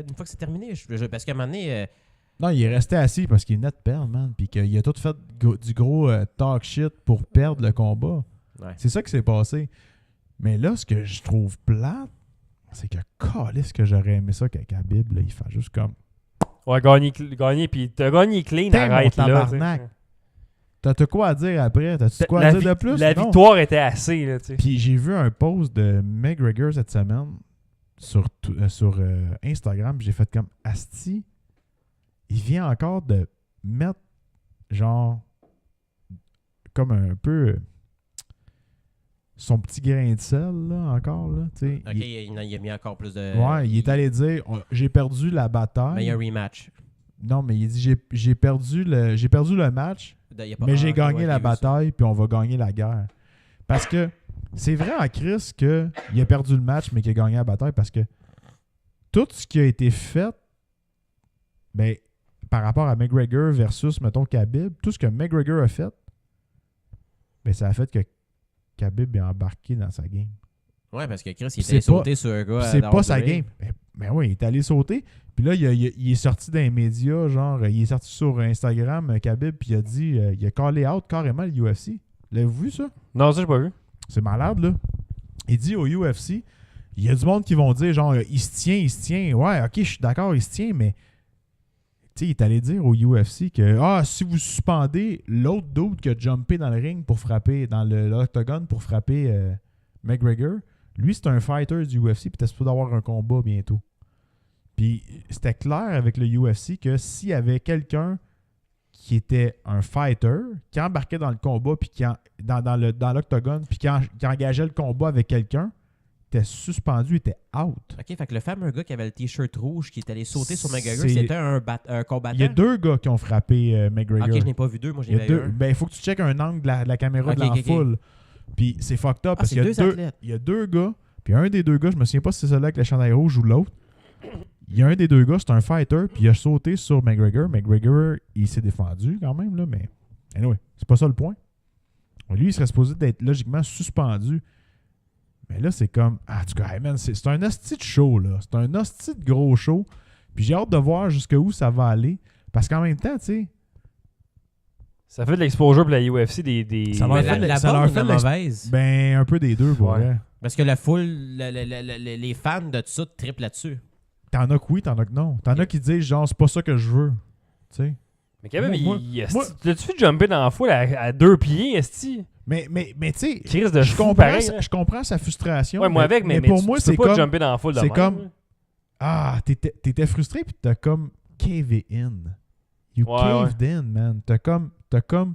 une fois que c'est terminé. Parce qu'à un moment donné, Non, il est resté assis parce qu'il venait de perdre, man. Puis qu'il a tout fait du gros talk shit pour perdre le combat. Ouais. C'est ça qui s'est passé. Mais là, ce que je trouve plate, c'est que calisse que j'aurais aimé ça qu'avec Khabib, là, il fait juste comme... Ouais, gagner, puis t'as gagné clean, T'es mon arrête là. tabarnak. T'as quoi à dire après? T'as-tu quoi à dire de plus? La Non. victoire était assez, là, tu sais. Puis j'ai vu un post de McGregor cette semaine sur Instagram, puis j'ai fait comme Asti, il vient encore de mettre genre comme un peu son petit grain de sel là encore là, tu sais. Ok, il a mis encore plus de. Ouais, il est allé dire j'ai perdu la bataille. Mais il y a un rematch. Non, mais il dit j'ai perdu le match, mais j'ai gagné la bataille puis on va gagner la guerre. Parce que c'est vrai en Chris qu'il a perdu le match mais qu'il a gagné la bataille parce que tout ce qui a été fait, ben, par rapport à McGregor versus, mettons, Khabib, tout ce que McGregor a fait, ben, ça a fait que Khabib est embarqué dans sa game. Ouais, parce que Chris, il C'est était sauté sur un gars. C'est dans pas le sa ring. game. Ben oui, il est allé sauter. Puis là, il est sorti dans les médias, genre, il est sorti sur Instagram, Khabib, puis il a dit, il a callé out carrément le UFC. L'avez-vous vu ça? Non, ça, j'ai pas vu. C'est malade, là. Il dit au UFC, il y a du monde qui vont dire, genre, il se tient. Ouais, ok, je suis d'accord, il se tient, mais tu sais, il est allé dire au UFC que, si vous suspendez l'autre dude qui a jumpé dans le ring pour frapper, dans l'octogone pour frapper McGregor, lui, c'est un fighter du UFC, puis t'es supposé avoir un combat bientôt. Puis c'était clair avec le UFC que s'il y avait quelqu'un qui était un fighter, qui embarquait dans le combat, puis dans l'octogone, puis qui engageait le combat avec quelqu'un, était suspendu, était out. Ok, fait que le fameux gars qui avait le t-shirt rouge qui est allé sauter sur McGregor, C'est- c'était un combattant. Il y a 2 gars qui ont frappé McGregor. Ok, je n'ai pas vu 2, moi j'en Il y a avais 2. un. Ben, il faut que tu checkes un angle de la caméra de Ok, la ok, ok. foule. Puis c'est fucked up parce c'est qu'il y a 2 athlètes. il y a 2 gars. Puis un des 2 gars, je me souviens pas si c'est celui avec le chandail rouge ou l'autre. Il y a un des 2 gars, c'est un fighter, puis il a sauté sur McGregor. McGregor, il s'est défendu quand même, là, mais anyway, c'est pas ça le point. Lui, il serait supposé d'être logiquement suspendu. Mais là, c'est comme... Ah, en tout cas, hey, man, c'est un hostie de show, là. C'est un hostie de gros show. Puis j'ai hâte de voir jusqu'où ça va aller. Parce qu'en même temps, tu sais... Ça fait de l'exposure pour la UFC des... Ça va Mais faire la ça bonne leur ou fait la l'ex- mauvaise? Ben, un peu des deux, pour Ouais. vrai. Parce que la foule, les fans de tout ça triplent là-dessus. T'en as que oui, t'en as que non. T'en as qui disent, genre, c'est pas ça que je veux. Tu sais? Mais quand même, Moi- l'as-tu fait jumper dans la foule à 2 pieds, esti? Mais tu sais... Crise de Je fou, comprends, pareil, là. je comprends sa frustration. Ouais, moi avec, mais pour tu- moi, tu c'est peux pas comme... jumper dans la foule de c'est même, comme- là. Ah, t'étais frustré, puis t'as comme cave in. You Ouais, caved in, man. T'as comme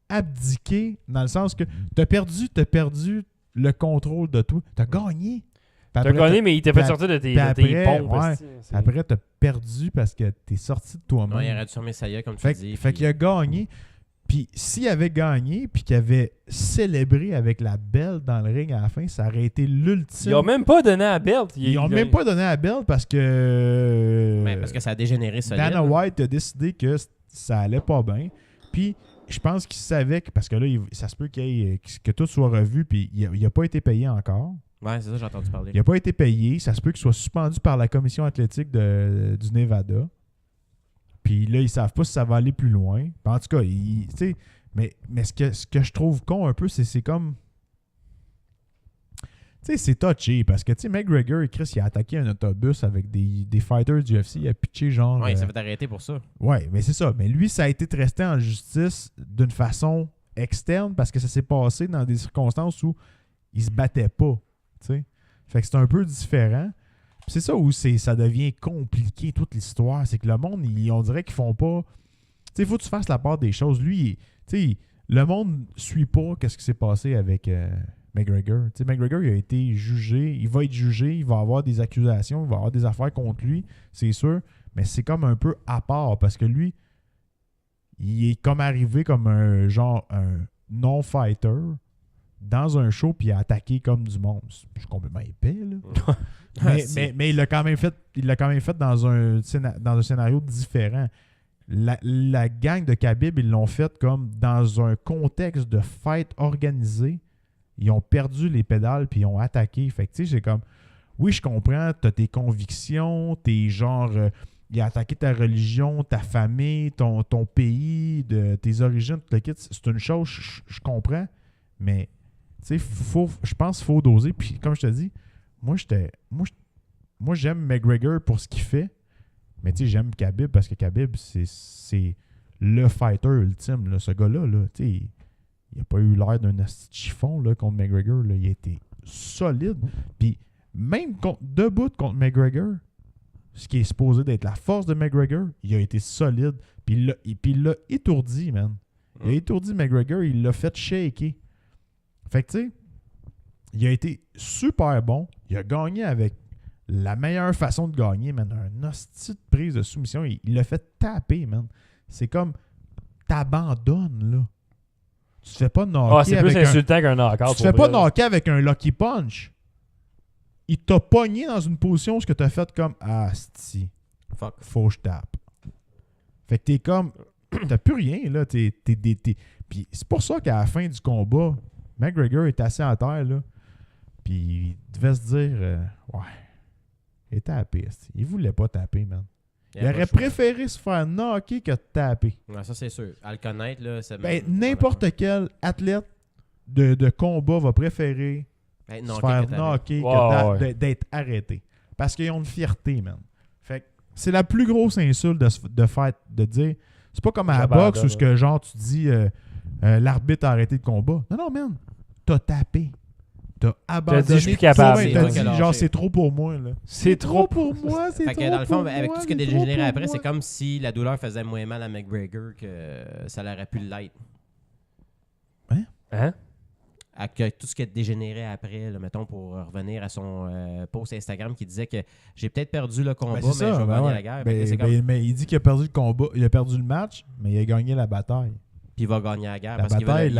abdiqué, dans le sens que t'as perdu le contrôle de toi. T'as gagné. Puis T'as après, gagné, mais il t'a fait puis sortir de tes puis après, pompes, ouais. esti. C'est- Après, t'as perdu parce que t'es sorti de toi-même. Non, il aurait dû fermer sa gueule, comme tu Fait, dis. fait qu'il a gagné. Puis s'il avait gagné, puis qu'il avait célébré avec la belle dans le ring à la fin, ça aurait été l'ultime. Ils ont même pas donné à belt. Ils ont même pas donné la belle parce que... Mais parce que ça a dégénéré solide. Dana White a décidé que ça allait pas bien. Puis je pense qu'il savait que... Parce que là, ça se peut que tout soit revu, puis il a pas été payé encore. Ouais, c'est ça, j'ai entendu parler. Il a pas été payé. Ça se peut qu'il soit suspendu par la commission athlétique du Nevada. Puis là, ils savent pas si ça va aller plus loin. Puis en tout cas, tu sais, mais ce que je trouve con un peu, c'est comme... Tu sais, c'est touché parce que, tu sais, McGregor et Chris, il a attaqué un autobus avec des fighters du UFC. Il a pitché genre... Ouais, il s'est fait arrêter pour ça. Ouais, mais c'est ça. Mais lui, ça a été traité en justice d'une façon externe parce que ça s'est passé dans des circonstances où il se battait pas. Tu sais. Fait que c'est un peu différent. Puis c'est ça où ça devient compliqué, toute l'histoire. C'est que le monde, on dirait qu'ils font pas... Tu sais, il faut que tu fasses la part des choses. Lui, tu sais, le monde suit pas qu'est-ce qui s'est passé avec McGregor. Tu sais, McGregor, il a été jugé. Il va être jugé. Il va avoir des accusations. Il va avoir des affaires contre lui, c'est sûr. Mais c'est comme un peu à part parce que lui, il est comme arrivé comme un non-fighter dans un show puis il a attaqué comme du monde. C'est complètement épais, là. mais il l'a quand même fait dans un scénario différent. La gang de Khabib, ils l'ont fait comme dans un contexte de fight organisé. Ils ont perdu les pédales puis ils ont attaqué. Fait que tu sais, c'est comme... Oui, je comprends, t'as tes convictions, t'es genre... il a attaqué ta religion, ta famille, ton pays, tes origines, tout le kit. C'est une chose, je comprends, mais tu sais, je pense qu'il faut doser. Puis comme je te dis, moi j'aime McGregor pour ce qu'il fait, mais tu sais, j'aime Khabib parce que Khabib, c'est le fighter ultime, là. Ce gars-là, là, tu sais, il n'a pas eu l'air d'un asti de chiffon là, contre McGregor. Là. Il a été solide. Puis même debout contre McGregor, ce qui est supposé d'être la force de McGregor, il a été solide. Puis il l'a étourdi, man. Il a étourdi McGregor, il l'a fait shaker. Fait que, tu sais, il a été super bon. Il a gagné avec la meilleure façon de gagner, man. Un hostie de prise de soumission. Il l'a fait taper, man. C'est comme, t'abandonnes, là. Tu te fais pas knocker c'est plus insultant qu'un knockout. Tu te fais pas knocker avec un lucky punch. Il t'a pogné dans une position où tu as fait comme asti. Fuck. Faut que je tape. Fait que t'es comme. T'as plus rien, là. Puis c'est pour ça qu'à la fin du combat, McGregor est assis à terre, là. Puis il devait se dire ouais. Il est tapé, asti. Il voulait pas taper, man. Il aurait préféré se faire knocker que de taper. Ouais, ça, c'est sûr. À le connaître, là, c'est... N'importe quel athlète de combat va préférer se faire knocker que d'être arrêté. Parce qu'ils ont une fierté, man. Fait que c'est la plus grosse insulte de dire... C'est pas comme à la boxe où ce que, genre, tu dis l'arbitre a arrêté le combat. Non, man. T'as tapé. T'as abandonné. T'as dit, je suis capable. T'as dit, genre, c'est trop pour moi, là. C'est trop pour moi, c'est trop pour moi. Dans le fond, avec tout ce qui a dégénéré après, moi. c'est comme si la douleur faisait moins mal à McGregor que ça l'aurait pu l'être. Hein? Avec tout ce qui a dégénéré après, là, mettons, pour revenir à son post Instagram qui disait que j'ai peut-être perdu le combat, mais je vais gagner la guerre. Mais il dit qu'il a perdu le combat, il a perdu le match, mais il a gagné la bataille. Puis il va gagner la guerre. La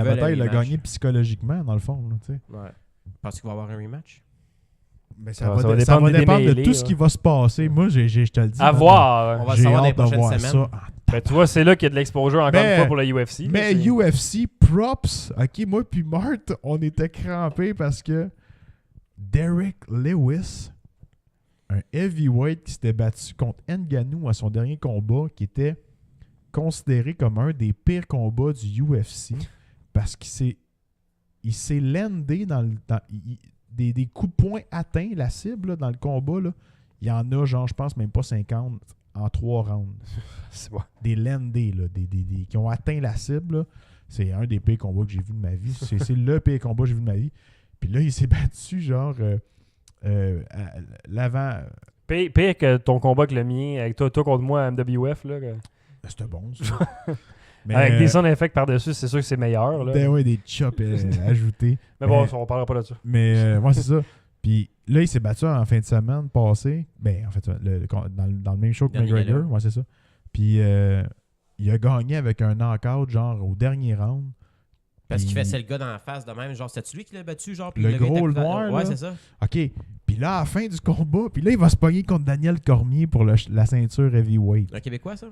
bataille, il l'a gagné psychologiquement, dans le fond. Là, tu sais. Ouais. Parce qu'il va y avoir un rematch. Mais ça va dépendre de tout ce qui va se passer. Moi, je te le dis. À voir. On va le j'ai savoir dans les hâte de prochaines voir semaines. ça. Ben, tu vois, c'est là qu'il y a de l'exposure encore une fois pour la UFC. Mais là, UFC, props. OK, moi puis Marthe, on était crampés parce que Derek Lewis, un heavyweight qui s'était battu contre Ngannou à son dernier combat, qui était considéré comme un des pires combats du UFC parce qu'il s'est landé des coups de poing atteints, la cible là, dans le combat. Là, il y en a, genre, je pense même pas 50 en 3 rounds. C'est bon. Des landés, là, qui ont atteint la cible. Là. C'est un des pires combats que j'ai vu de ma vie. C'est le pire combat que j'ai vu de ma vie. Puis là, il s'est battu, genre, à l'avant. Pire que ton combat avec le mien, avec toi contre moi à MWF. Là, C'était bon, ça. Mais, avec des sound effects par-dessus, c'est sûr que c'est meilleur. Là. Ouais, des chops ajoutés. Mais bon, on parlera pas là-dessus. Mais moi, c'est ça. Puis là, il s'est battu en fin de semaine passée. Ben, en fait, dans le même show que McGregor. Ouais, c'est ça. Puis il a gagné avec un knockout, genre, au dernier round. Parce qu'il fait le gars dans la face de même. Genre, c'est lui qui l'a battu, genre. Puis le gros, le noir, ouais, là. c'est ça. OK. Puis là, à la fin du combat, puis là, il va se pogner contre Daniel Cormier pour la ceinture heavyweight. Un Québécois, ça?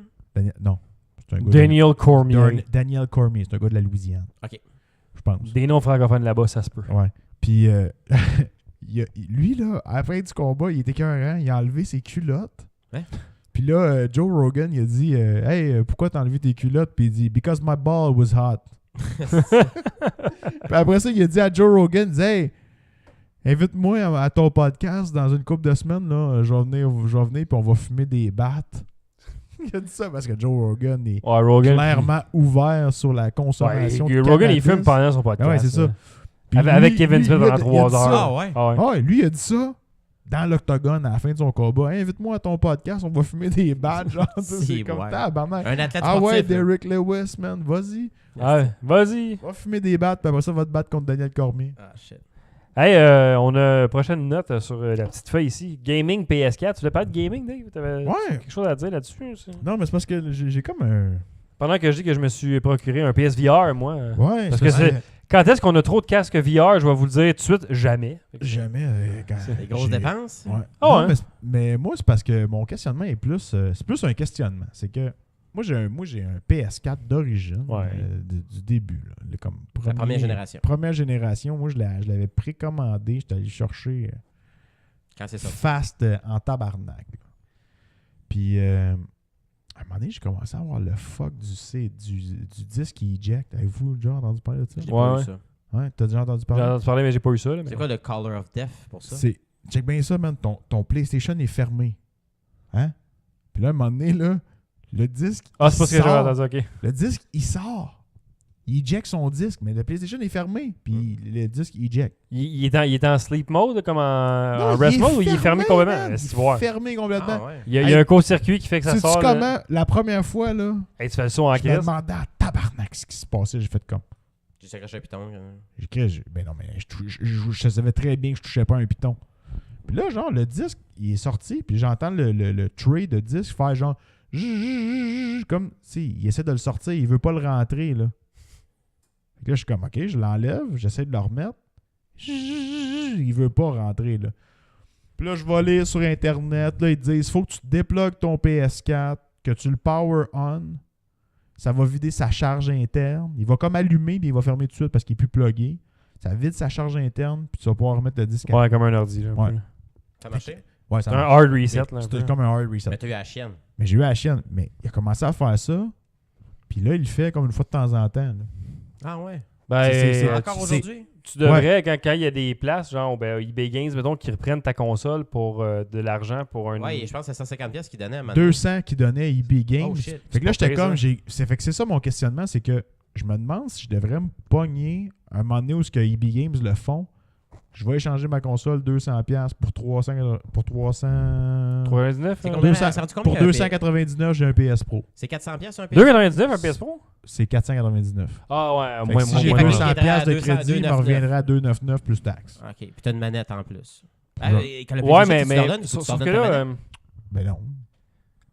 Non. C'est un gars Daniel Cormier. Daniel Cormier, c'est un gars de la Louisiane. OK. Je pense. Des noms francophones là-bas, ça se peut. Ouais. Puis lui, là, à la fin du combat, il était écœurant. Il a enlevé ses culottes. Hein? Puis là, Joe Rogan, il a dit hey, pourquoi t'as enlevé tes culottes? Puis il dit Because my ball was hot. Puis après ça, il a dit à Joe Rogan, il dit hey, invite-moi à ton podcast dans une couple de semaines. Là, je vais venir puis on va fumer des battes. Il a dit ça parce que Joe Rogan est clairement ouvert sur la consommation de Rogan, cannabis. il fume pendant son podcast. Ouais, c'est ça. Puis avec Kevin Smith pendant 3 heures. Ah ouais? Ah, lui, il a dit ça dans l'octogone à la fin de son combat. Hey, invite-moi à ton podcast, on va fumer des badges. Genre, c'est comme tabarnak. Un athlète ah ouais, sportif, Derek Lewis, man, vas-y. Ah, vas-y. Va fumer des battes, puis après ça, va te battre contre Daniel Cormier. Ah, shit. Hey, on a une prochaine note sur la petite feuille ici. Gaming PS4. Tu voulais parler de gaming, Dave? T'avais quelque chose à dire là-dessus? Ça? Non, mais c'est parce que j'ai comme un... Pendant que je dis que je me suis procuré un PSVR, moi. Ouais, parce que c'est... Quand est-ce qu'on a trop de casques VR? Je vais vous le dire tout de suite, jamais. Jamais. Des grosses dépenses? Ouais. Oh, non, hein? mais moi, c'est parce que mon questionnement est plus... c'est plus un questionnement. C'est que moi, j'ai un PS4 d'origine du début. Là, comme la première génération. Première génération. Moi, je l'avais précommandé. J'étais allé chercher quand c'est ça. fast en tabarnak. Là. Puis, à un moment donné, j'ai commencé à avoir le fuck du disque qui eject. Avez-vous déjà entendu parler de ça? J'ai Ouais, pas ouais. eu ça. Ouais, t'as déjà entendu J'ai parler? entendu parler, mais j'ai pas eu ça. Là, mais... C'est quoi le Color of Death pour ça? Check bien ça, man. Ton PlayStation est fermé. Hein? Puis là, à un moment donné, là, le disque. Ah, c'est pas ce que j'avais sort. entendu, ok. Le disque, il sort. Il eject son disque, mais le PlayStation est fermé. Puis le disque, il eject. Il est en sleep mode, comme en Non, rest il est mode, ou il est fermé man. complètement? Il Laisse-tu est voir. fermé complètement. Ah ouais. Il y a un court-circuit qui fait que ça Sais-tu sort. là. comment, la première fois, là, Hey, tu fais le saut en je me crise. demandais à tabarnak ce qui se passait. J'ai fait comme. Tu s'accroches un piton. J'ai écrit, ben non, mais je savais très bien que je touchais pas un piton. Puis là, genre, le disque, il est sorti, puis j'entends le tray de disque faire genre. Comme, tu sais, il essaie de le sortir, il veut pas le rentrer, là. Fait que là, je suis comme, OK, je l'enlève, j'essaie de le remettre. Il veut pas rentrer, là. Puis là, je vais lire sur Internet, là, ils disent, il faut que tu déplugues ton PS4, que tu le power on. Ça va vider sa charge interne. Il va comme allumer, puis il va fermer tout de suite parce qu'il est plus plugué. Ça vide sa charge interne, puis tu vas pouvoir remettre le disque à... Ouais, comme un ordi. Là, un Ouais. peu. Ça a marché? Ouais, ça C'est un marche. hard reset. Là, un C'était peu. comme un hard reset. Mais t'as eu la chienne. Mais j'ai eu la chienne. Mais il a commencé à faire ça. Puis là, il le fait comme une fois de temps en temps. Là. Ah ouais. Ben, c'est Encore c'est- aujourd'hui? tu devrais, quand il y a des places, genre ben, eBay Games, mettons, qui reprennent ta console pour de l'argent pour un. Ouais, je pense que c'est 150$ qu'ils donnaient à Manon. 200 qui donnait à EB Games. Oh shit. Fait que là, C'est pas j'étais pire, comme... ça. Fait que c'est ça mon questionnement, c'est que je me demande si je devrais me pogner un moment donné où ce que EB Games le font. Je vais échanger ma console 200$ pour 300... Pour 300... 399 C'est hein? combien? 200 ça rendu combien pour un 299, j'ai un PS Pro. C'est 400$ un PS? 299 un PS Pro? C'est 499. Ah ouais, Fait moins que si moins j'ai fait que 200$ il viendrait à de 200, crédit, il me 299. reviendrait à 299 plus taxes. Ok, puis t'as une manette en plus. Ouais. Quand le Ouais, PlayStation, mais tu leur donnes, sauf tu leur que donnes ta là, manette. Ben non.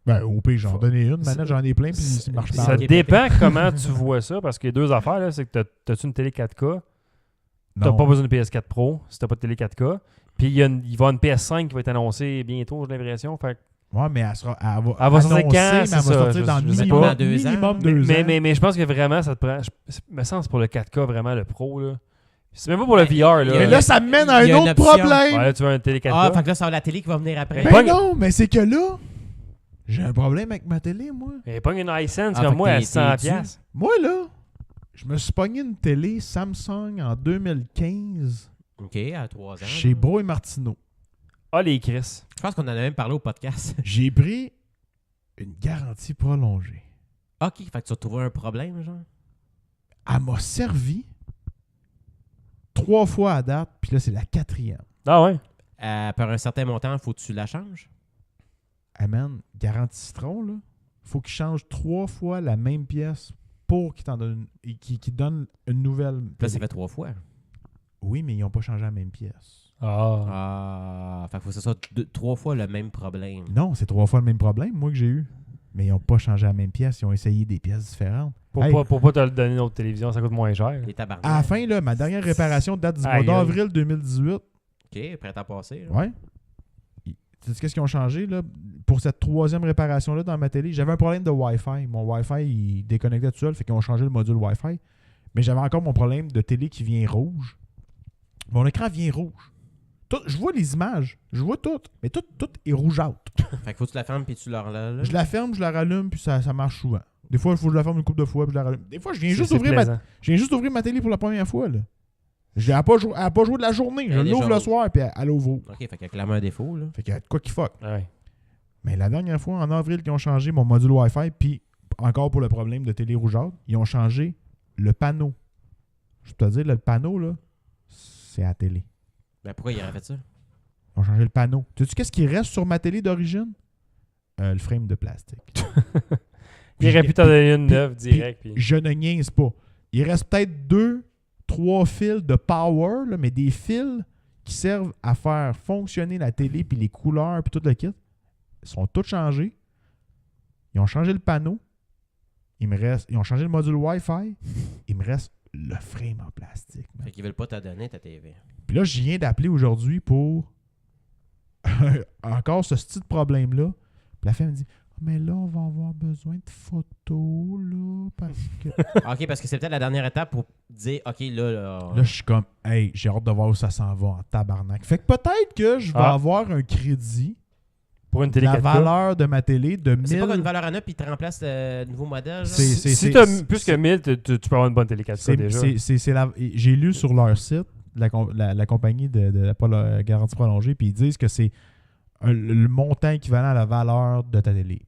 Ben au pire, j'en donnais une. Manette, j'en ai plein, puis ça marche pas. ça Ok, dépend comment tu vois ça, parce que les deux affaires, là, c'est que t'as-tu une télé 4K? T'as Non. pas besoin de PS4 Pro si t'as pas de télé 4K. Puis il va y avoir une PS5 qui va être annoncée bientôt, j'ai l'impression. Fait que- Ouais, mais elle va Elle va annoncer, sortir quand, mais elle c'est va ça, sortir je- dans je sais minimum, pas. Dans 2 ans. minimum 2 ans. mais je pense que vraiment, ça te prend. Me semble que c'est pour le 4K, vraiment, le Pro. Là. C'est même pas pour le VR. Là. Mais là, ça me mène à il y un a une autre option. problème. Ouais, là, tu veux une télé 4K. Ah, fait que là, ça va la télé qui va venir après. Ben, Ben Pogne- non, mais c'est que là, j'ai un problème avec ma télé, moi. Et pas une iSense Ah, comme fait moi que à t'es 100$. Moi, là, je me suis pogné une télé Samsung en 2015 Ok, à 3 ans. chez Bro et Martineau. Ah, les Chris. Je pense qu'on en a même parlé au podcast. J'ai pris une garantie prolongée. Ok, fait que tu as trouvé un problème, genre. Elle m'a servi 3 fois à date, puis là, c'est la 4e. Ah ouais. Par un certain montant, faut que tu la changes. Ah man, garantie citron, là, faut qu'il change 3 fois la même pièce pour qu'il t'en donne et qu'il donne une nouvelle. Là, ça fait 3 fois. Oui, mais ils n'ont pas changé la même pièce. Ah. Ah, fait que faut que ce soit 3 fois le même problème. Non, c'est 3 fois le même problème, moi, que j'ai eu. Mais ils n'ont pas changé la même pièce, ils ont essayé des pièces différentes. Pour, Hey, pour pas te le donner une autre télévision, ça coûte moins cher. Les tabarnak. à la fin, là, ma dernière réparation date du mois Aïe, aïe. d'avril 2018. Ok, prêt à passer. là. Ouais. Tu sais qu'est-ce qu'ils ont changé, là? Pour cette 3e réparation-là dans ma télé, j'avais un problème de Wi-Fi. Mon Wi-Fi, il déconnectait tout seul, fait qu'ils ont changé le module Wi-Fi. Mais j'avais encore mon problème de télé qui vient rouge. Mon écran vient rouge. Je vois les images, je vois tout, mais tout est rougeâtre. Fait que faut que tu la fermes puis tu la là. Je la ferme, je la rallume, puis ça marche souvent. Des fois, il faut que je la ferme une couple de fois, puis je la rallume. Des fois, je viens juste ouvrir ma télé pour la première fois, là. Elle n'a pas joué de la journée. Je Elle est l'ouvre déjà le rouge. soir, puis elle ouvre. Ok, fait qu'il y a clairement un défaut, là. Fait qu'il y a de quoi qui fuck. Ouais. Mais la dernière fois, en avril, ils ont changé mon module Wi-Fi, puis encore pour le problème de télé rougeâtre, ils ont changé le panneau. Je peux te dire, là, le panneau, là, c'est à la télé. Ben pourquoi il aurait fait ça? Ils ont changé le panneau. Tu sais qu'est-ce qui reste sur ma télé d'origine? Le frame de plastique. Il aurait pu t'en donner une puis- neuve direct. Puis... Je ne niaise pas. Il reste peut-être 2-3 fils de power, là, mais des fils qui servent à faire fonctionner la télé, puis les couleurs, puis tout le kit. Ils sont tous changés. Ils ont changé le panneau. Ils ont changé le module Wi-Fi. Il me reste le frame en plastique. man. Fait qu'ils veulent pas te donner ta TV. Puis là, je viens d'appeler aujourd'hui pour encore ce style de problème-là. Puis la fille me dit mais là, on va avoir besoin de photos, là, parce que. Ok, parce que c'est peut-être la dernière étape pour dire, ok, là. Là, je suis comme, hey, j'ai hâte de voir où ça s'en va en tabarnak. Fait que peut-être que je vais Ah. avoir un crédit Pour une télé la 4K. valeur de ma télé de 1000... C'est pas qu'une valeur en up, puis il te remplace le nouveau modèle. genre? Si tu as plus que 1000, tu peux avoir une bonne télé 4K déjà. J'ai lu sur leur site, la compagnie de la garantie prolongée, puis ils disent que c'est le montant équivalent à la valeur de ta télé,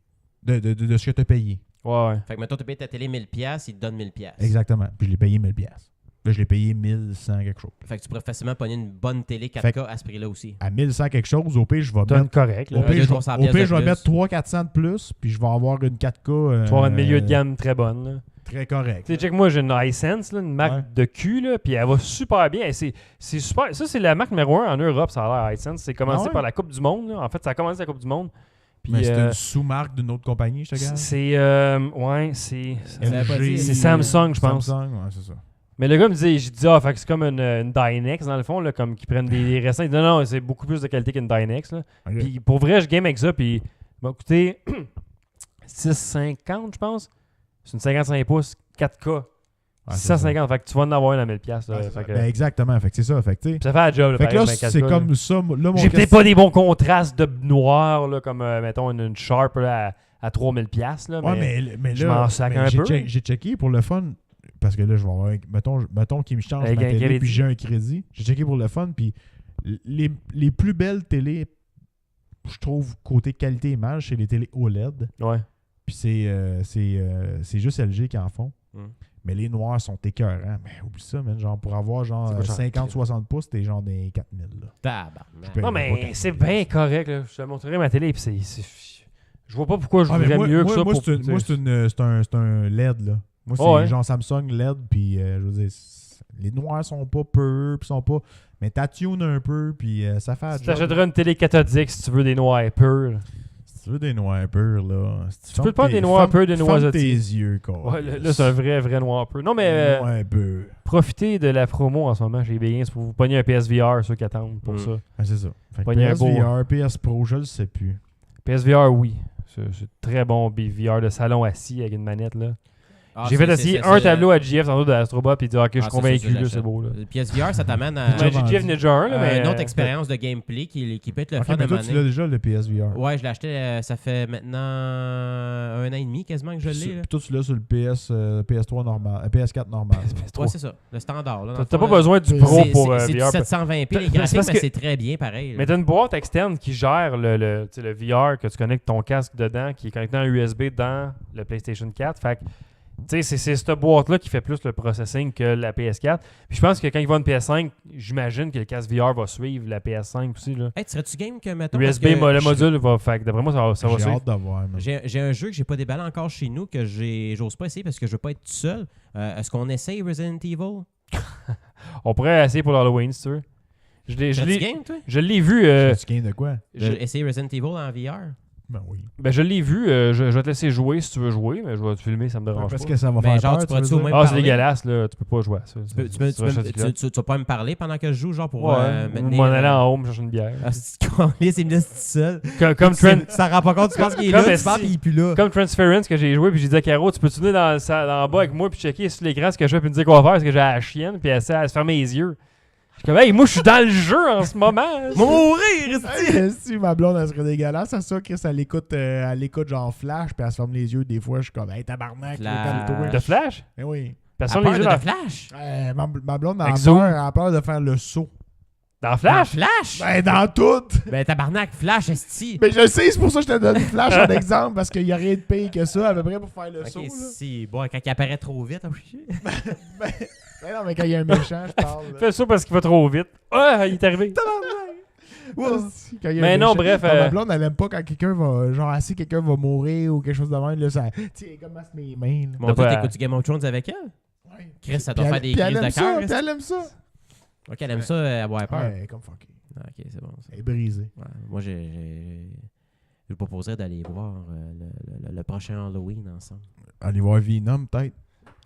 de ce que tu as payé. Ouais. Fait que mettons, tu payes ta télé 1000$, il te donne 1000$. Exactement. Puis je l'ai payé 1000$. Là, je l'ai payé 1100 quelque chose. Fait que tu pourrais facilement pogner une bonne télé 4K à ce prix-là aussi. À 1100 quelque chose, au pire, je vais T'as une mettre... correcte. Au Là. pire, je 200 vais de plus. mettre 300-400 de plus, puis je vais avoir une 4K... Tu vas avoir une milieu de gamme très bonne. Là. Très correct. Tu sais, check, moi, j'ai une iSense, là, une marque de cul, là, puis elle va super bien. Et c'est super. Ça, c'est la marque numéro 1 en Europe, ça a l'air, iSense. C'est commencé par la Coupe du Monde. Là. En fait, ça a commencé la Coupe du Monde. Puis, Mais c'est une sous-marque d'une autre compagnie, je te gage? C'est Samsung, je pense. Samsung, ouais, c'est ça. Mais le gars me disait, j'ai dit, fait que c'est comme une Dynex, dans le fond, là, comme qui prennent des restants. Il dit, non, c'est beaucoup plus de qualité qu'une Dynex. Là. Okay. Puis pour vrai, je game avec ça, puis m'a coûté 6,50, je pense. C'est une 55 pouces, 4K. Ouais, 650, fait que tu vas en avoir une à 1000$. Là, Ouais, fait que, ben exactement, fait que c'est ça. Fait que, tu sais, ça fait la job. fait que là, pareil, c'est 24K, comme là. ça. Là, mon J'ai peut-être question- pas des bons contrastes de noir, là, comme, mettons, une Sharp là, à 3000$. Là, Ouais, mais je là, m'en sac un peu. J'ai checké pour le fun, parce que là, je vais avoir mettons qu'il me change Avec ma un télé, crédit. puis j'ai un crédit. J'ai checké pour le fun, puis les plus belles télés, je trouve, côté qualité-image, c'est les télés OLED. Ouais. Puis c'est juste LG qui en font. Mm. Mais les noirs sont écœurants. Mais oublie ça, man. Genre, pour avoir genre C'est quoi, 50-60 pouces, t'es genre des 4000. Là. Tabarnak. peux- Non, pas mais 4000. c'est bien correct. Là. Je te montrerai ma télé, puis je vois pas pourquoi je Ah, mais voudrais mieux que ça. moi, pour, c'est un LED, là. Moi, c'est Oh, ouais. genre Samsung LED, puis je veux dire, les noirs sont pas purs, puis sont pas... Mais t'attunes un peu, puis ça fait... Tu t'achèteras une télé cathodique si tu veux des noirs purs. Si tu veux des noirs purs, là... Si Tu peux pas des noirs purs, des noirs noisettes. tes yeux, quoi. Ouais, là, c'est un vrai noir pur. Non, mais Ouais, pur. profitez de la promo en ce moment chez Bégin pour vous pogner un PSVR, ceux qui attendent pour ça. Ouais, c'est ça. Fait que Pogner un beau- PSVR, PS Pro, je le sais plus. PSVR, oui. C'est très bon VR de salon assis avec une manette. Là. Ah, J'ai fait essayer un tableau à GF tantôt de Astrobot, puis il dit ok, je suis convaincu, là, c'est beau. Là. Le PSVR, ça t'amène à Ouais, j'ai vendu. GF déjà un, là, mais. une autre expérience de gameplay qui peut être le Ok, fun mais à toi, tu l'as mener. déjà, le PSVR. Ouais, je l'ai acheté, ça fait maintenant 1 an et demi quasiment que je l'ai. là. Puis toi, tu l'as sur le PS3 normal, PS4 normal. Ouais, c'est ça, le standard. Là, dans le T'as fond, pas là. besoin du C'est- pro C'est pour c'est du VR. 720p les C'est graphiques, parce mais que- c'est très bien pareil. là. Mais t'as une boîte externe qui gère le VR que tu connectes ton casque dedans, qui est connecté en USB dans le PlayStation 4. Fait que, tu sais, c'est cette boîte-là qui fait plus le processing que la PS4. Puis je pense que quand il va une PS5, j'imagine que le casque VR va suivre la PS5 aussi. Là. Hey, serais-tu game que mettons. USB, parce que le module va. Fait que d'après moi, ça va J'ai suivre. hâte de voir. man. J'ai un jeu que j'ai pas déballé encore chez nous, que j'ose pas essayer parce que je veux pas être tout seul. Est-ce qu'on essaye Resident Evil? On pourrait essayer pour l'Halloween, si tu veux. Serais-tu game, toi? Je l'ai vu. Tu gagnes de quoi? Essayer Resident Evil en VR? Ben oui. Je l'ai vu. Je vais te laisser jouer si tu veux jouer, mais je vais te filmer, ça me dérange Parce pas. que ça va Ben, faire genre, peur, tu pourrais-tu veux au dire? même Ah, c'est parler? dégueulasse, là. Tu peux pas jouer à ça. Tu vas pas me parler pendant que je joue, genre pour Ouais, me ou tenir, m'en aller en haut, me chercher une bière. Ah, c'est il me laisse tout seul. Comme Ça rend pas compte, tu penses qu'il est Comme là, tu parles, si- puis il est plus là. Comme Transference que j'ai joué, puis j'ai dit à Caro, tu peux-tu venir dans le bas avec moi, puis checker sur l'écran ce que je fais, puis me dire quoi faire, parce que j'ai la chienne, puis elle essaie à se fermer les yeux. Je suis comme, hey, moi, je suis dans le jeu en ce moment. Mourir, Hey, si ma blonde, elle serait dégueulasse, c'est ça, Chris, elle écoute genre Flash, puis elle se ferme les yeux. Des fois, je suis comme, hey, tabarnak, Flash. calme-toi. De Flash? Eh oui. Personne peur les de yeux dans, Flash. Ma blonde, Avec elle Zoom. a peur de faire le saut. dans Flash? Flash? Ben, dans tout! Ben, tabarnak, Flash, esti. Mais je sais, c'est pour ça que je te donne Flash en exemple, parce qu'il n'y a rien de pire que ça, à peu près, pour faire le saut. Ok, Là. si. Bon, quand il apparaît trop vite, Ben non, mais quand il y a un méchant, je parle. là. Fais ça parce qu'il va trop vite. Ah, il est arrivé. Ouais, quand il y a Mais un non, méchant. bref, Ma blonde, elle aime pas quand quelqu'un va. Genre, si quelqu'un va mourir ou quelque chose de même, là, ça. Tu sais, comme masse mes mains. Là. Mon T'as Dieu, pas- t'écoutes Game of Thrones avec elle? Ouais. Chris, ça doit Puis faire des puis crises elle de aime ça, cœur. puis elle aime ça. Ok, elle aime ça, avoir peur. Ouais, comme fucké. Ah, ok, c'est bon. ça. Elle est brisée. Ouais, moi, je vous proposerais d'aller voir le prochain Halloween ensemble. Aller voir Venom, peut-être.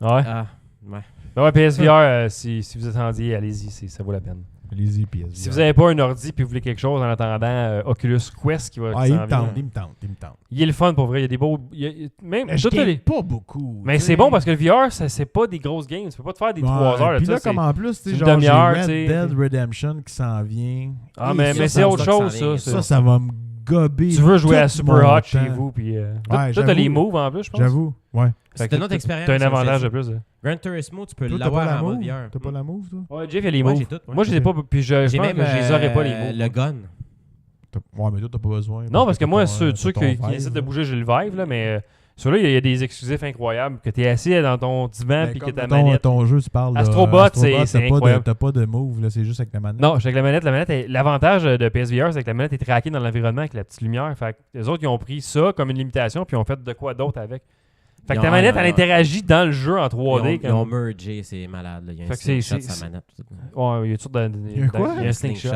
Ouais. Ah, ouais. Ben ouais, PSVR, si vous attendiez, allez-y, ça vaut la peine. Allez-y, puis Si vous n'avez pas un ordi puis vous voulez quelque chose en attendant Oculus Quest qui va Ah, qui il s'en me vient. tente, il me tente, il me tente. Il est le fun pour vrai, il y a des beaux. Même Mais je toutes les- game pas beaucoup. Mais tu sais. c'est bon parce que le VR, c'est pas des grosses games. Tu peux pas te faire des 3 heures. Puis là, ça, c'est- comme en plus, tu c'est sais, une genre, j'ai demi-heure, Red tu sais. Dead Redemption qui s'en vient. Ah, Et mais ça, c'est ça, autre ça chose, s'en vient, ça. ça va me gobé. Tu veux jouer à tout Super mon Hot temps. chez vous, puis... toi, j'avoue. t'as les moves en plus, je pense. J'avoue, ouais. Fait C'est que une autre expérience. T'as un ça, avantage c'est- de plus. Gran Turismo, tu peux Toi, t'as pas l'avoir la en mode move? VR. T'as pas la move, toi? Ouais, Jeff, il y a les Ouais, moves. j'ai tout, ouais. Moi, je les ai pas, puis je J'ai pense même que je les aurais pas, les moves. le gun. Ouais, mais toi, t'as pas besoin. Non, parce que moi, t'as ceux ton qui vibe, essaient de là. bouger, j'ai le vibe, là, mais ceux-là, il y a des exclusifs incroyables. Que t'es assis dans ton divan, Ben, puis que comme ta mettons, manette... ton jeu, tu parles de Astrobot, c'est t'as pas incroyable. T'as pas de move, là, c'est juste avec la manette. Non, j'ai avec la manette. L'avantage de PSVR, c'est que la manette est traquée dans l'environnement avec la petite lumière. Fait que les autres, ils ont pris ça comme une limitation, puis ils ont fait de quoi d'autre avec. Fait que ta manette, elle interagit dans le jeu en 3D. Ils ont mergé, c'est malade. Là. Il y a un Fait que c'est- slingshot c'est- sa manette. Ouais, il y a toutes Il y a quoi? Il y a un slingshot.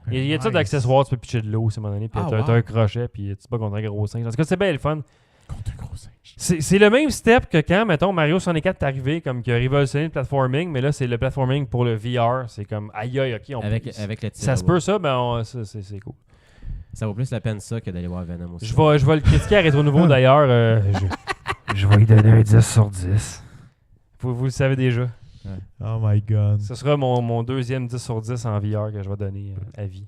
Il y a Nice. toutes d'accessoires, tu peux pitcher de l'eau, à un moment donné, puis Ah, t'as wow. un crochet, puis tu te bats contre un gros singe. En tout cas, c'est bien le fun. Contre un gros singe. C'est le même step que quand, mettons, Mario 64 est arrivé, comme qui a révolutionné le platforming, mais là, c'est le platforming pour le VR. C'est comme, aïe, aïe, ok, on Avec le ça se peut, ça, ben, c'est cool. Ça vaut plus la peine ça que d'aller voir Venom aussi. Je vais le critiquer à Rétro Nouveau, d'ailleurs. Je vais lui donner un 10 sur 10. Vous le savez déjà. Oh my god. Ce sera mon deuxième 10 sur 10 en VR que je vais donner à vie.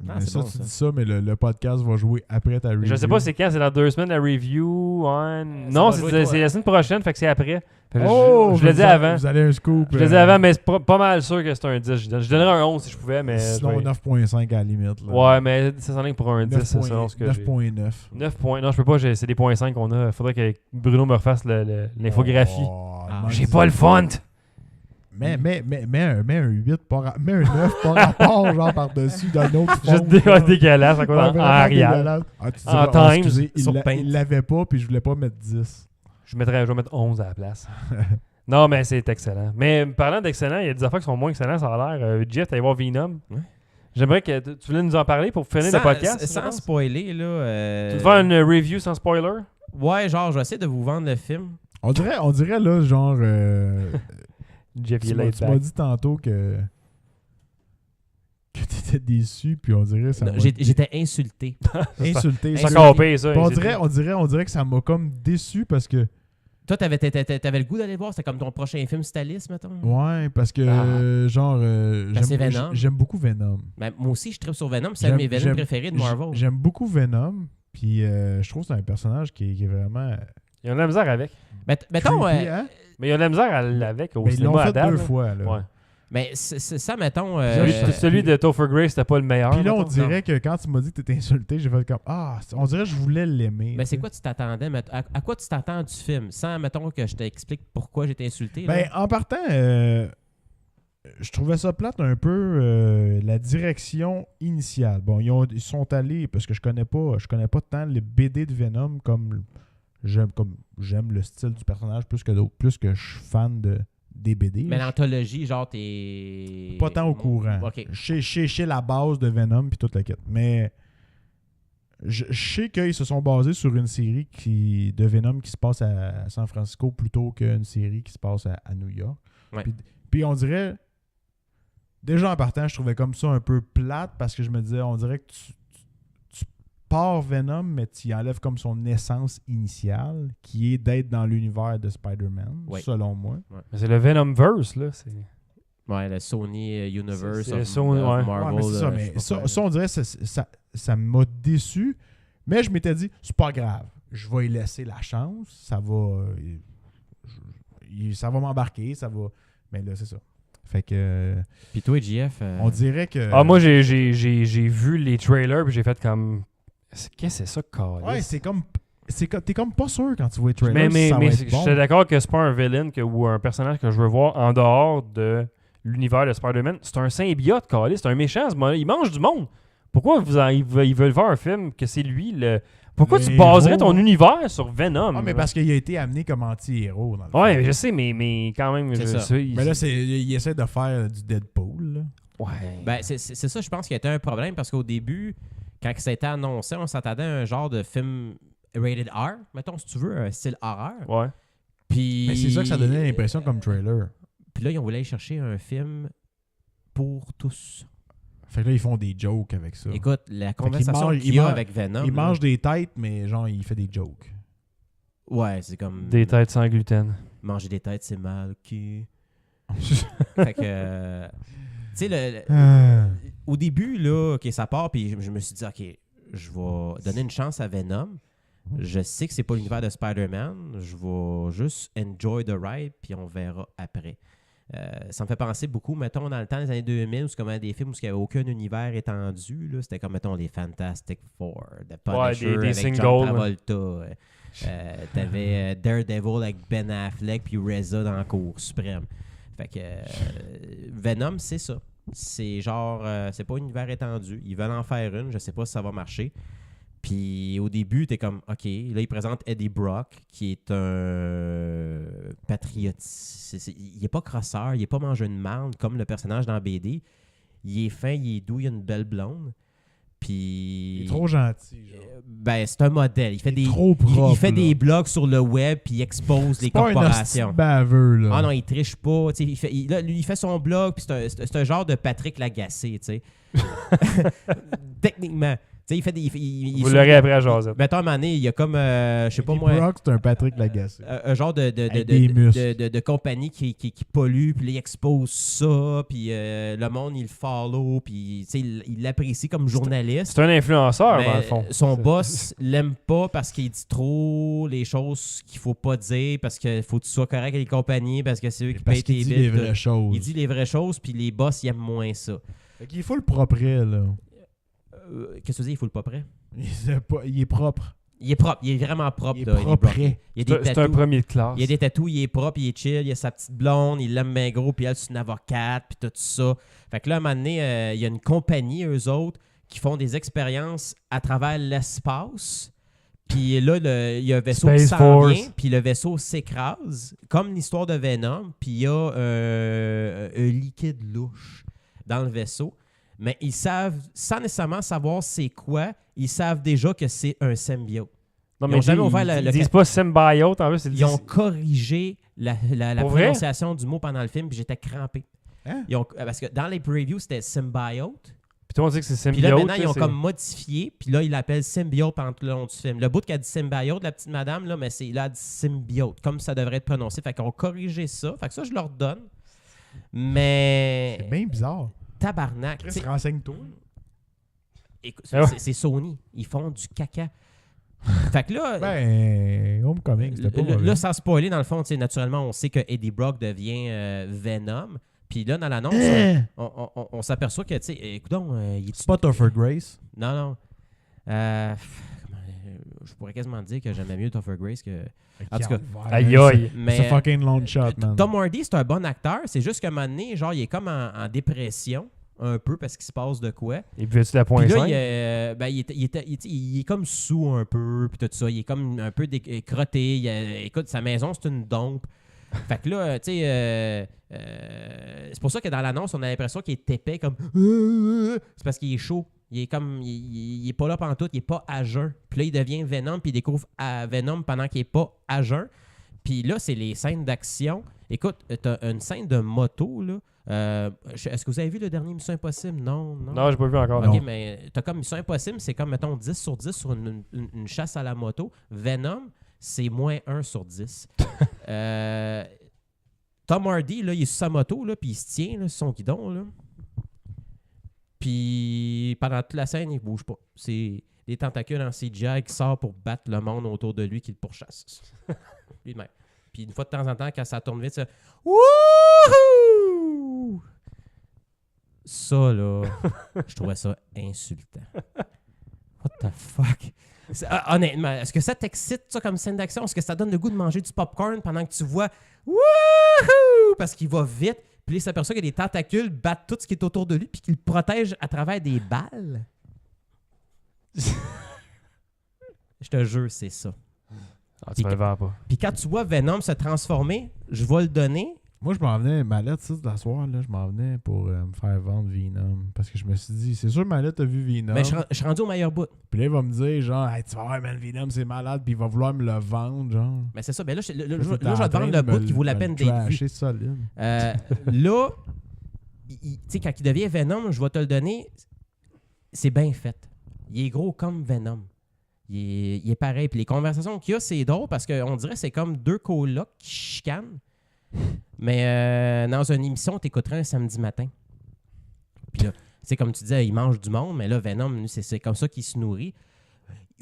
Ah, Mais c'est ça, bon, tu ça. dis ça, mais le podcast va jouer après ta review. Je sais pas c'est quand, c'est dans 2 semaines la review. Non, va jouer, c'est toi. la semaine prochaine, fait que c'est après. Fait que Oh! je l'ai dit avant. Vous allez un scoop. Je l'ai dit avant, mais c'est pas mal sûr que c'est un 10. Je donnerais un 11 si je pouvais, mais. Sinon, je vais- 9.5 à la limite. Là. Ouais, mais ça s'en est pour un 10, c'est selon ce que j'ai. 9.9. 9 points. Non, je peux pas, c'est des points 5 qu'on a. Faudrait que Bruno me refasse l'infographie. Oh, Ah, demande J'ai ça. pas le font! Mais un 8, mets un 9 par rapport, genre par-dessus d'un autre fond. Juste dégueulasse, encore en arrière. En Times, Excusez, sur Paint. il l'avait pas, puis je voulais pas mettre 10. Je vais mettre 11 à la place. Non, mais c'est excellent. Mais parlant d'excellent, il y a des affaires qui sont moins excellentes, ça a l'air. Jeff, t'allais voir Venom. Ouais. J'aimerais que tu voulais nous en parler pour finir le podcast. Sans spoiler, là. Tu veux faire une review sans spoiler? Ouais, genre, je vais essayer de vous vendre le film. On dirait là, genre. Jeff, il est tu m'as laid tu m'as back. dit tantôt que t'étais déçu, puis on dirait ça. Non, m'a J'étais insulté. insulté. C'est encore pire, ça. Puis on dirait que ça m'a comme déçu parce que. Toi, t'avais le goût d'aller le voir? C'était comme ton prochain film Stalis, mettons? Ouais, parce que, c'est Venom. j'aime beaucoup Venom. Ben, moi aussi, je tripe sur Venom. C'est un de mes Venom préférés de Marvel. J'aime beaucoup Venom, puis je trouve que c'est un personnage qui est vraiment. Ils ont de la misère avec. Mettons, creepy, hein? Mais ils ont de la misère avec au Mais ils l'ont cinéma à fait date. 2 là. fois. Là. Ouais. mais c'est ça, mettons. Celui de Topher Grace, c'était pas le meilleur. Puis là, on mettons. dirait que quand tu m'as dit que t'étais insulté, j'ai fait comme Ah, on dirait que je voulais l'aimer. Mais c'est tu sais. quoi tu t'attendais? À quoi tu t'attends du film? Sans, mettons, que je t'explique pourquoi j'étais insulté. là. Ben, en partant, je trouvais ça plate un peu la direction initiale. Bon, ils sont allés, parce que je connais pas tant les BD de Venom comme j'aime le style du personnage plus que d'autres, plus que je suis fan des BD. Mais l'anthologie, genre, t'es. Pas tant au courant. Ok. Chez la base de Venom puis toute la quête. Mais je sais qu'ils se sont basés sur une série de Venom qui se passe à San Francisco plutôt qu'une série qui se passe à New York. Ouais. Puis on dirait... Déjà en partant, je trouvais comme ça un peu plate parce que je me disais, on dirait que tu pars Venom, mais tu y enlèves comme son essence initiale, qui est d'être dans l'univers de Spider-Man, Ouais. selon moi. Mais c'est le Venomverse, là. Ouais, le Sony Universe C'est of, le Sony, of ouais. Marvel. Ouais, mais c'est ça, je sais mais pas ça, quoi, ça, on dirait ça m'a déçu. Mais je m'étais dit, c'est pas grave. Je vais y laisser la chance. Ça va m'embarquer. Ça va. Mais là, c'est ça. Fait que. Puis toi, JF. On dirait que. Ah, moi, j'ai vu les trailers, puis j'ai fait comme. Qu'est-ce que c'est ça, câlisse? Ouais, c'est comme. T'es comme pas sûr quand tu vois les trailers. Mais ça va être je bon. suis d'accord que c'est pas un villain ou un personnage que je veux voir en dehors de l'univers de Spider-Man. C'est un symbiote, câlisse. C'est un méchant, ce moment-là. Il mange du monde. Pourquoi ils veulent faire un film que c'est lui le. Pourquoi Le tu baserais héros. ton univers sur Venom? Ah, mais parce qu'il a été amené comme anti-héros dans le Ouais, film. mais je sais, mais quand même. C'est je ça. sais, Mais là, il essaie de faire du Deadpool. Là. Ouais. Ben, c'est ça, je pense, qui a été un problème parce qu'au début, quand ça a été annoncé, on s'attendait à un genre de film rated R, mettons, si tu veux, un style horreur. Ouais. Puis. Mais c'est ça que ça donnait l'impression comme trailer. Puis là, ils ont voulu aller chercher un film pour tous. Fait que là, ils font des jokes avec ça. Écoute, la qu'il conversation mange- qu'il il y a mange- avec Venom. Il là, mange des têtes, mais genre, il fait des jokes. Ouais, c'est comme. Des têtes sans gluten. Manger des têtes, c'est mal, ok. Fait que. Tu sais, Ah. au début, là, ok, ça part, puis je me suis dit, ok, je vais donner une chance à Venom. Je sais que c'est pas l'univers de Spider-Man. Je vais juste enjoy the ride, puis on verra après. Ça me fait penser beaucoup, mettons, dans le temps des années 2000, où c'est comme des films où il n'y avait aucun univers étendu. Là. C'était comme, mettons, les Fantastic Four, The Punisher des avec singles, John Travolta. T'avais Daredevil avec Ben Affleck, puis Reza dans la Cour suprême. Fait que Venom, c'est ça. C'est genre, c'est pas un univers étendu. Ils veulent en faire une, je sais pas si ça va marcher. Puis au début, t'es comme, OK, là, il présente Eddie Brock, qui est un patriote. Il est pas crosseur, il est pas mangeur de marde comme le personnage dans BD. Il est fin, il est doux, il a une belle blonde. Puis... Il est trop gentil, genre. Ben, c'est un modèle. Il fait des, trop propre, il fait là. des blogs sur le web, puis il expose les corporations. C'est pas un baveux, là. Ah non, il triche pas. Tu sais, il fait son blog, puis c'est un genre de Patrick Lagacé, tu sais. Techniquement. Tu sais, il fait des... Vous l'aurez après à jaser. Mettons, à un moment donné, il y a comme, je sais pas Eddie moi... Brock, c'est un Patrick Lagacé. Un genre Avec des muscles. de compagnie qui pollue, puis il expose ça, puis le monde, il le follow, puis il l'apprécie comme journaliste. C'est un influenceur, Mais dans le fond. son boss l'aime pas parce qu'il dit trop les choses qu'il faut pas dire, parce qu'il faut que tu sois correct avec les compagnies, parce que c'est eux qui Parce payent tes qu'il dit billes. les vraies choses. Il dit les vraies choses, puis les boss, ils aiment moins ça. Fait qu'il est full propre, là. Qu'est-ce que tu veux dire, il faut le pas prêt? Il est propre. Il est propre, il est vraiment propre. Il est là, propre. Il y a des C'est un tatous. premier de classe. Il y a des tatous, il est propre, il est chill, il a sa petite blonde, il l'aime bien gros, puis elle, c'est une avocate, puis tout ça. Fait que là, à un moment donné, il y a une compagnie, eux autres, qui font des expériences à travers l'espace. Puis là, il y a un vaisseau qui Space s'en Force. vient, puis le vaisseau s'écrase, comme l'histoire de Venom, puis il y a un liquide louche dans le vaisseau. Mais ils savent, sans nécessairement savoir c'est quoi, ils savent déjà que c'est un symbiote. Non, Ils mais ont jamais ouvert ils disent pas symbiote, en plus. Ils ont corrigé la Pour vrai? prononciation du mot pendant le film, puis j'étais crampé. Hein? Parce que dans les previews, c'était symbiote. Puis tout le monde dit que c'est Puis symbiote. là, maintenant, ils ont c'est- comme modifié, puis là, ils l'appellent symbiote pendant tout le long du film. Le bout qui a dit symbiote, la petite madame, là, mais là, elle dit symbiote, comme ça devrait être prononcé. Fait qu'on a corrigé ça. Fait que ça, je leur donne. Mais... C'est bien bizarre. Tabarnak. tu Chris, sais, renseigne-toi. écoute, Ah ouais. c'est Sony. Ils font du caca. Fait que là... Ben, Homecoming, c'était pas mauvais. Là, sans spoiler, dans le fond, tu sais, naturellement, on sait que Eddie Brock devient Venom. Puis là, dans l'annonce, on s'aperçoit que, tu sais, écoutons, il est... C'est pas Topher Grace. Non, non. Je pourrais quasiment dire que j'aimais mieux Topher Grace que... En tout cas, Aïe aïe. C'est Mais fucking long shot, man. Tom Hardy, c'est un bon acteur. C'est juste qu'à un moment donné, genre, il est comme en dépression, un peu, parce qu'il se passe de quoi. Et buvais-tu la Puis point là, 5? il est comme sous un peu, puis tout ça. Il est comme un peu crotté. Écoute, sa maison, c'est une dompe. Fait que là, tu sais, c'est pour ça que dans l'annonce, on a l'impression qu'il est épais, comme... C'est parce qu'il est chaud. Il est comme... Il est pas là pantoute, il est pas à jeun. Puis là, il devient Venom, puis il découvre Venom pendant qu'il est pas à jeun. Puis là, c'est les scènes d'action. Écoute, t'as une scène de moto, là. Est-ce que vous avez vu le dernier Mission Impossible? Non, non. Non, j'ai pas vu encore. OK, non. mais t'as comme Mission Impossible, c'est comme, mettons, 10 sur 10 sur une chasse à la moto. Venom, c'est moins 1 sur 10. Tom Hardy, là, il est sur sa moto, là, puis il se tient là, sur son guidon. Là. Puis pendant toute la scène, il bouge pas. C'est des tentacules en CGI qui sortent pour battre le monde autour de lui qui le pourchasse. Lui de même. Puis une fois de temps en temps, quand ça tourne vite, ça... Wouhou! Ça, là, je trouvais ça insultant. What the fuck? Honnêtement, est-ce que ça t'excite, ça, comme scène d'action? Est-ce que ça donne le goût de manger du popcorn pendant que tu vois wouhou! Parce qu'il va vite, puis il s'aperçoit que des tentacules battent tout ce qui est autour de lui, puis qu'il le protège à travers des balles? Je te jure, c'est ça. Ah, tu me le vends pas. Puis quand tu vois Venom se transformer, je vais le donner. Moi, je m'en venais, Mallette, ça, de la soirée, là, je m'en venais pour me faire vendre Venom. Parce que je me suis dit, c'est sûr, Mallette a vu Venom. Mais je suis rendu au meilleur bout. Puis là, il va me dire, genre, hey, tu vas voir, man, Venom, c'est malade, puis il va vouloir me le vendre, genre. Mais c'est ça. Ben là, je vais T'es te en vendre train le de bout me qui vaut la me peine le d'être vu. trasher solide. Là, tu sais, quand il devient Venom, je vais te le donner, c'est bien fait. Il est gros comme Venom. Il est pareil. Puis les conversations qu'il y a, c'est drôle parce qu'on dirait que c'est comme deux colocs qui chicanent. Mais dans une émission, t'écouterais un samedi matin. Puis là, C'est comme tu disais, il mange du monde, mais là, Venom, c'est comme ça qu'il se nourrit.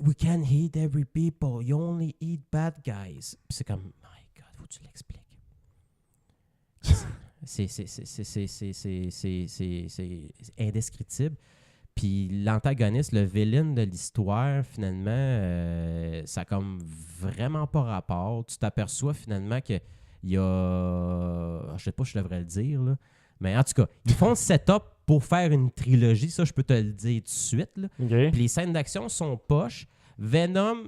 We can't hate every people, you only eat bad guys. Puis c'est comme, my God, faut que tu l'expliques. C'est indescriptible. Puis l'antagoniste, le villain de l'histoire, finalement, ça a comme vraiment pas rapport. Tu t'aperçois finalement qu'il y a... Je sais pas si je devrais le dire, là. Mais en tout cas, ils font le setup pour faire une trilogie. Ça, je peux te le dire tout de suite. Là. OK. Puis les scènes d'action sont poches. Venom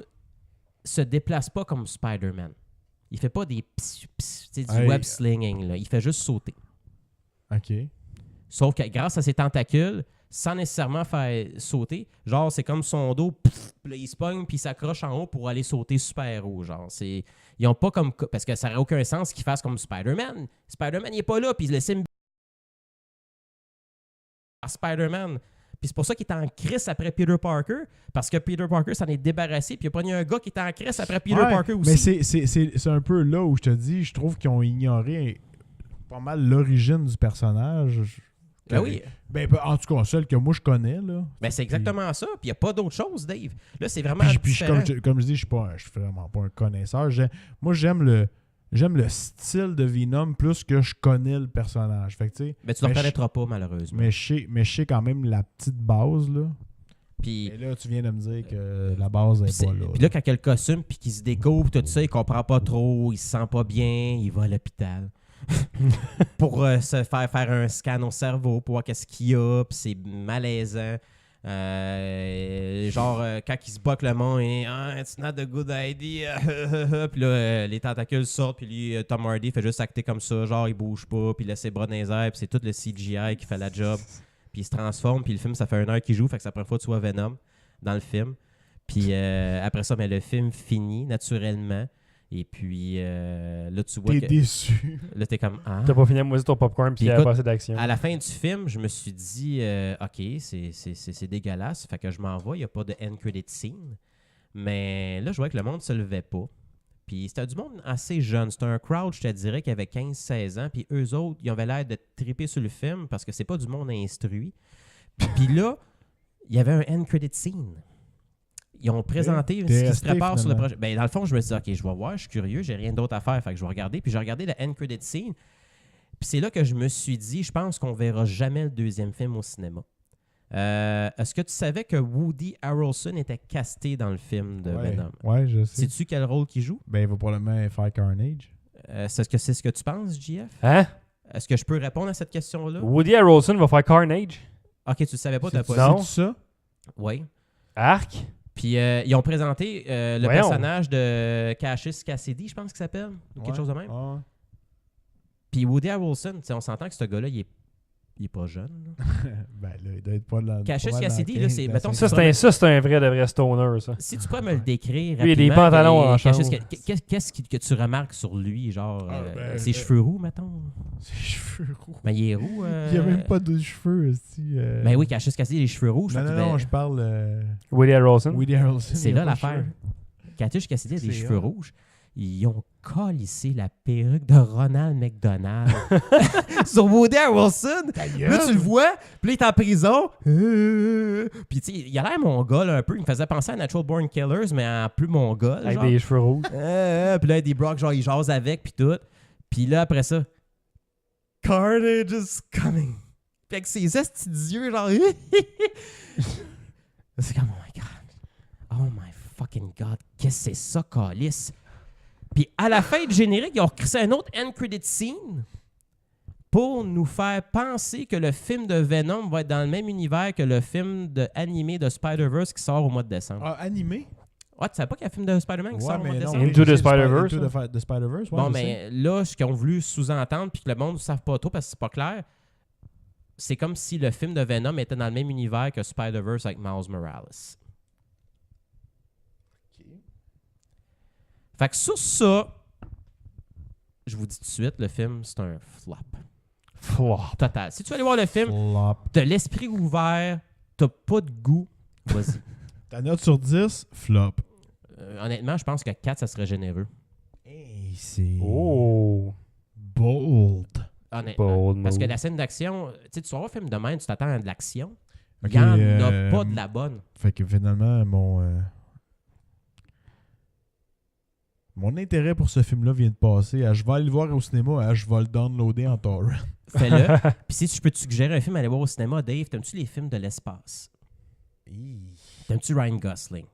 se déplace pas comme Spider-Man. Il fait pas des du web slinging. Là. Il fait juste sauter. OK. Sauf que grâce à ses tentacules, sans nécessairement faire sauter, genre c'est comme son dos, pff, là, il se pogne puis il s'accroche en haut pour aller sauter super haut. Genre, ils ont pas comme... Parce que ça n'aurait aucun sens qu'ils fassent comme Spider-Man. Spider-Man, il est pas là, puis il le laisse à Spider-Man. Puis c'est pour ça qu'il est en crise après Peter Parker, parce que Peter Parker s'en est débarrassé, puis il a pogné un gars qui était en crise après Peter Parker aussi. Mais c'est un peu là où je te dis, je trouve qu'ils ont ignoré pas mal l'origine du personnage. Ben oui. Ben, en tout cas, celle que moi je connais, là. Ben c'est exactement ça, puis il n'y a pas d'autre chose, Dave. Là, c'est vraiment Puis différent. comme je dis, je suis vraiment pas un connaisseur. Moi, j'aime le style de Venom plus que je connais le personnage. Fait que, tu sais, Mais tu ne le reconnaîtras pas, malheureusement. mais je sais quand même la petite base, là. Puis Et là, tu viens de me dire que la base n'est pas là. puis là, quand il a le costume, puis qu'il se découvre, tout ça, il comprend pas trop, il se sent pas bien, il va à l'hôpital. Pour se faire un scan au cerveau, pour voir qu'est-ce qu'il y a, puis c'est malaisant. Quand il se bat que le monde, it's not a good idea. Puis là, les tentacules sortent, puis lui, Tom Hardy fait juste acter comme ça, genre il bouge pas, puis il laisse ses bras dans les airs, puis c'est tout le CGI qui fait la job. Puis il se transforme, puis le film, ça fait 1 heure qu'il joue, fait que c'est la première fois que tu vois Venom dans le film. Puis après ça, mais le film finit naturellement. Et puis là, tu vois T'es que... déçu. Là, t'es comme... Ah. T'as pas fini à moisir ton popcorn puis il y a Écoute, pas assez d'action. À la fin du film, je me suis dit, OK, c'est dégueulasse. Fait que je m'en vais. Il n'y a pas de end credit scene. Mais là, je voyais que le monde se levait pas. Puis c'était du monde assez jeune. C'était un crowd, je te dirais, qui avait 15-16 ans. Puis eux autres, ils avaient l'air de triper sur le film parce que c'est pas du monde instruit. Puis là, il y avait un end credit scene. Ils ont présenté ce qui se prépare sur le projet. Ben, dans le fond, je me suis dit, OK, je vais voir, je suis curieux, j'ai rien d'autre à faire. Fait que je vais regarder. Puis j'ai regardé le end credit scene. Puis c'est là que je me suis dit, je pense qu'on verra jamais le deuxième film au cinéma. Est-ce que tu savais que Woody Harrelson était casté dans le film de Venom? Ouais, je sais. Sais-tu quel rôle qu'il joue? Ben, il va probablement faire Carnage. C'est ce que tu penses, JF? Hein? Est-ce que je peux répondre à cette question-là? Woody Harrelson va faire Carnage? Ok, tu ne savais pas, t'as pas Non. dit. C'est ça? Oui. Arc? Puis ils ont présenté le Voyons. personnage de Cassius Cassidy, je pense qu'il s'appelle, ou quelque chose de même. Ouais. Puis Woody Harrelson, on s'entend que ce gars-là, il est pas jeune. Là. Ben là, il doit être pas là. Cassius Cassidy, là, c'est... Mettons, Ça, c'est un vrai de vrai stoner, ça. si tu pourrais me le décrire Lui, il a des rapidement, pantalons en Cassius, change. qu'est-ce que tu remarques sur lui? Genre, ses ben, cheveux roux, mettons? Ses cheveux roux. Ben, il est roux. Il n'y a même pas de cheveux aussi. Ben oui, Cassius Cassidy, les cheveux roux. Non, je parle. Woody Harrelson? Woody Harrelson. C'est il a là pas de l'affaire. cheveux. Cassius Cassidy a des C'est cheveux hot. rouges. Ils ont collissé la perruque de Ronald McDonald sur Woody Harrelson. Là, tu le vois, puis là, il est en prison. Puis, tu sais, il a l'air mongol un peu. Il me faisait penser à Natural Born Killers, mais en plus mongol. Avec genre. des cheveux rouges. Puis là, il y a des brocs, genre, il jase avec, puis tout. Puis là, après ça, Carnage is coming. Puis avec ses estis d'yeux, genre... c'est comme, oh my God. Oh my fucking God. Qu'est-ce que c'est ça, calice? Puis à la fin du générique, ils ont créé un autre end credit scene pour nous faire penser que le film de Venom va être dans le même univers que le film animé de Spider-Verse qui sort au mois de décembre. Ah, animé? Ouais, tu savais pas qu'il y a un film de Spider-Man qui sort au mois de décembre? Into the Spider-Verse, Into the Spider-Verse, ouais, Bon, je mais là, ce qu'ils ont voulu sous-entendre, puis que le monde ne savent pas trop parce que c'est pas clair, c'est comme si le film de Venom était dans le même univers que Spider-Verse avec Miles Morales. Fait que sur ça, je vous dis tout de suite, le film, c'est un flop. Flop. Total. Si tu veux aller voir le film, Flop. t'as l'esprit ouvert, t'as pas de goût, vas-y. Ta note sur 10, flop. Honnêtement, je pense que 4, ça serait généreux. Hey, c'est Oh. bold. honnêtement. Bold Parce que move. la scène d'action, tu vas voir un film de même, tu t'attends à de l'action. Ok, Il n'y en a pas de la bonne. Fait que finalement, mon intérêt pour ce film-là vient de passer. Je vais aller le voir au cinéma, je vais le downloader en torrent. Fais-le. Puis si je peux te suggérer un film à aller voir au cinéma, Dave, t'aimes-tu les films de l'espace? T'aimes-tu Ryan Gosling?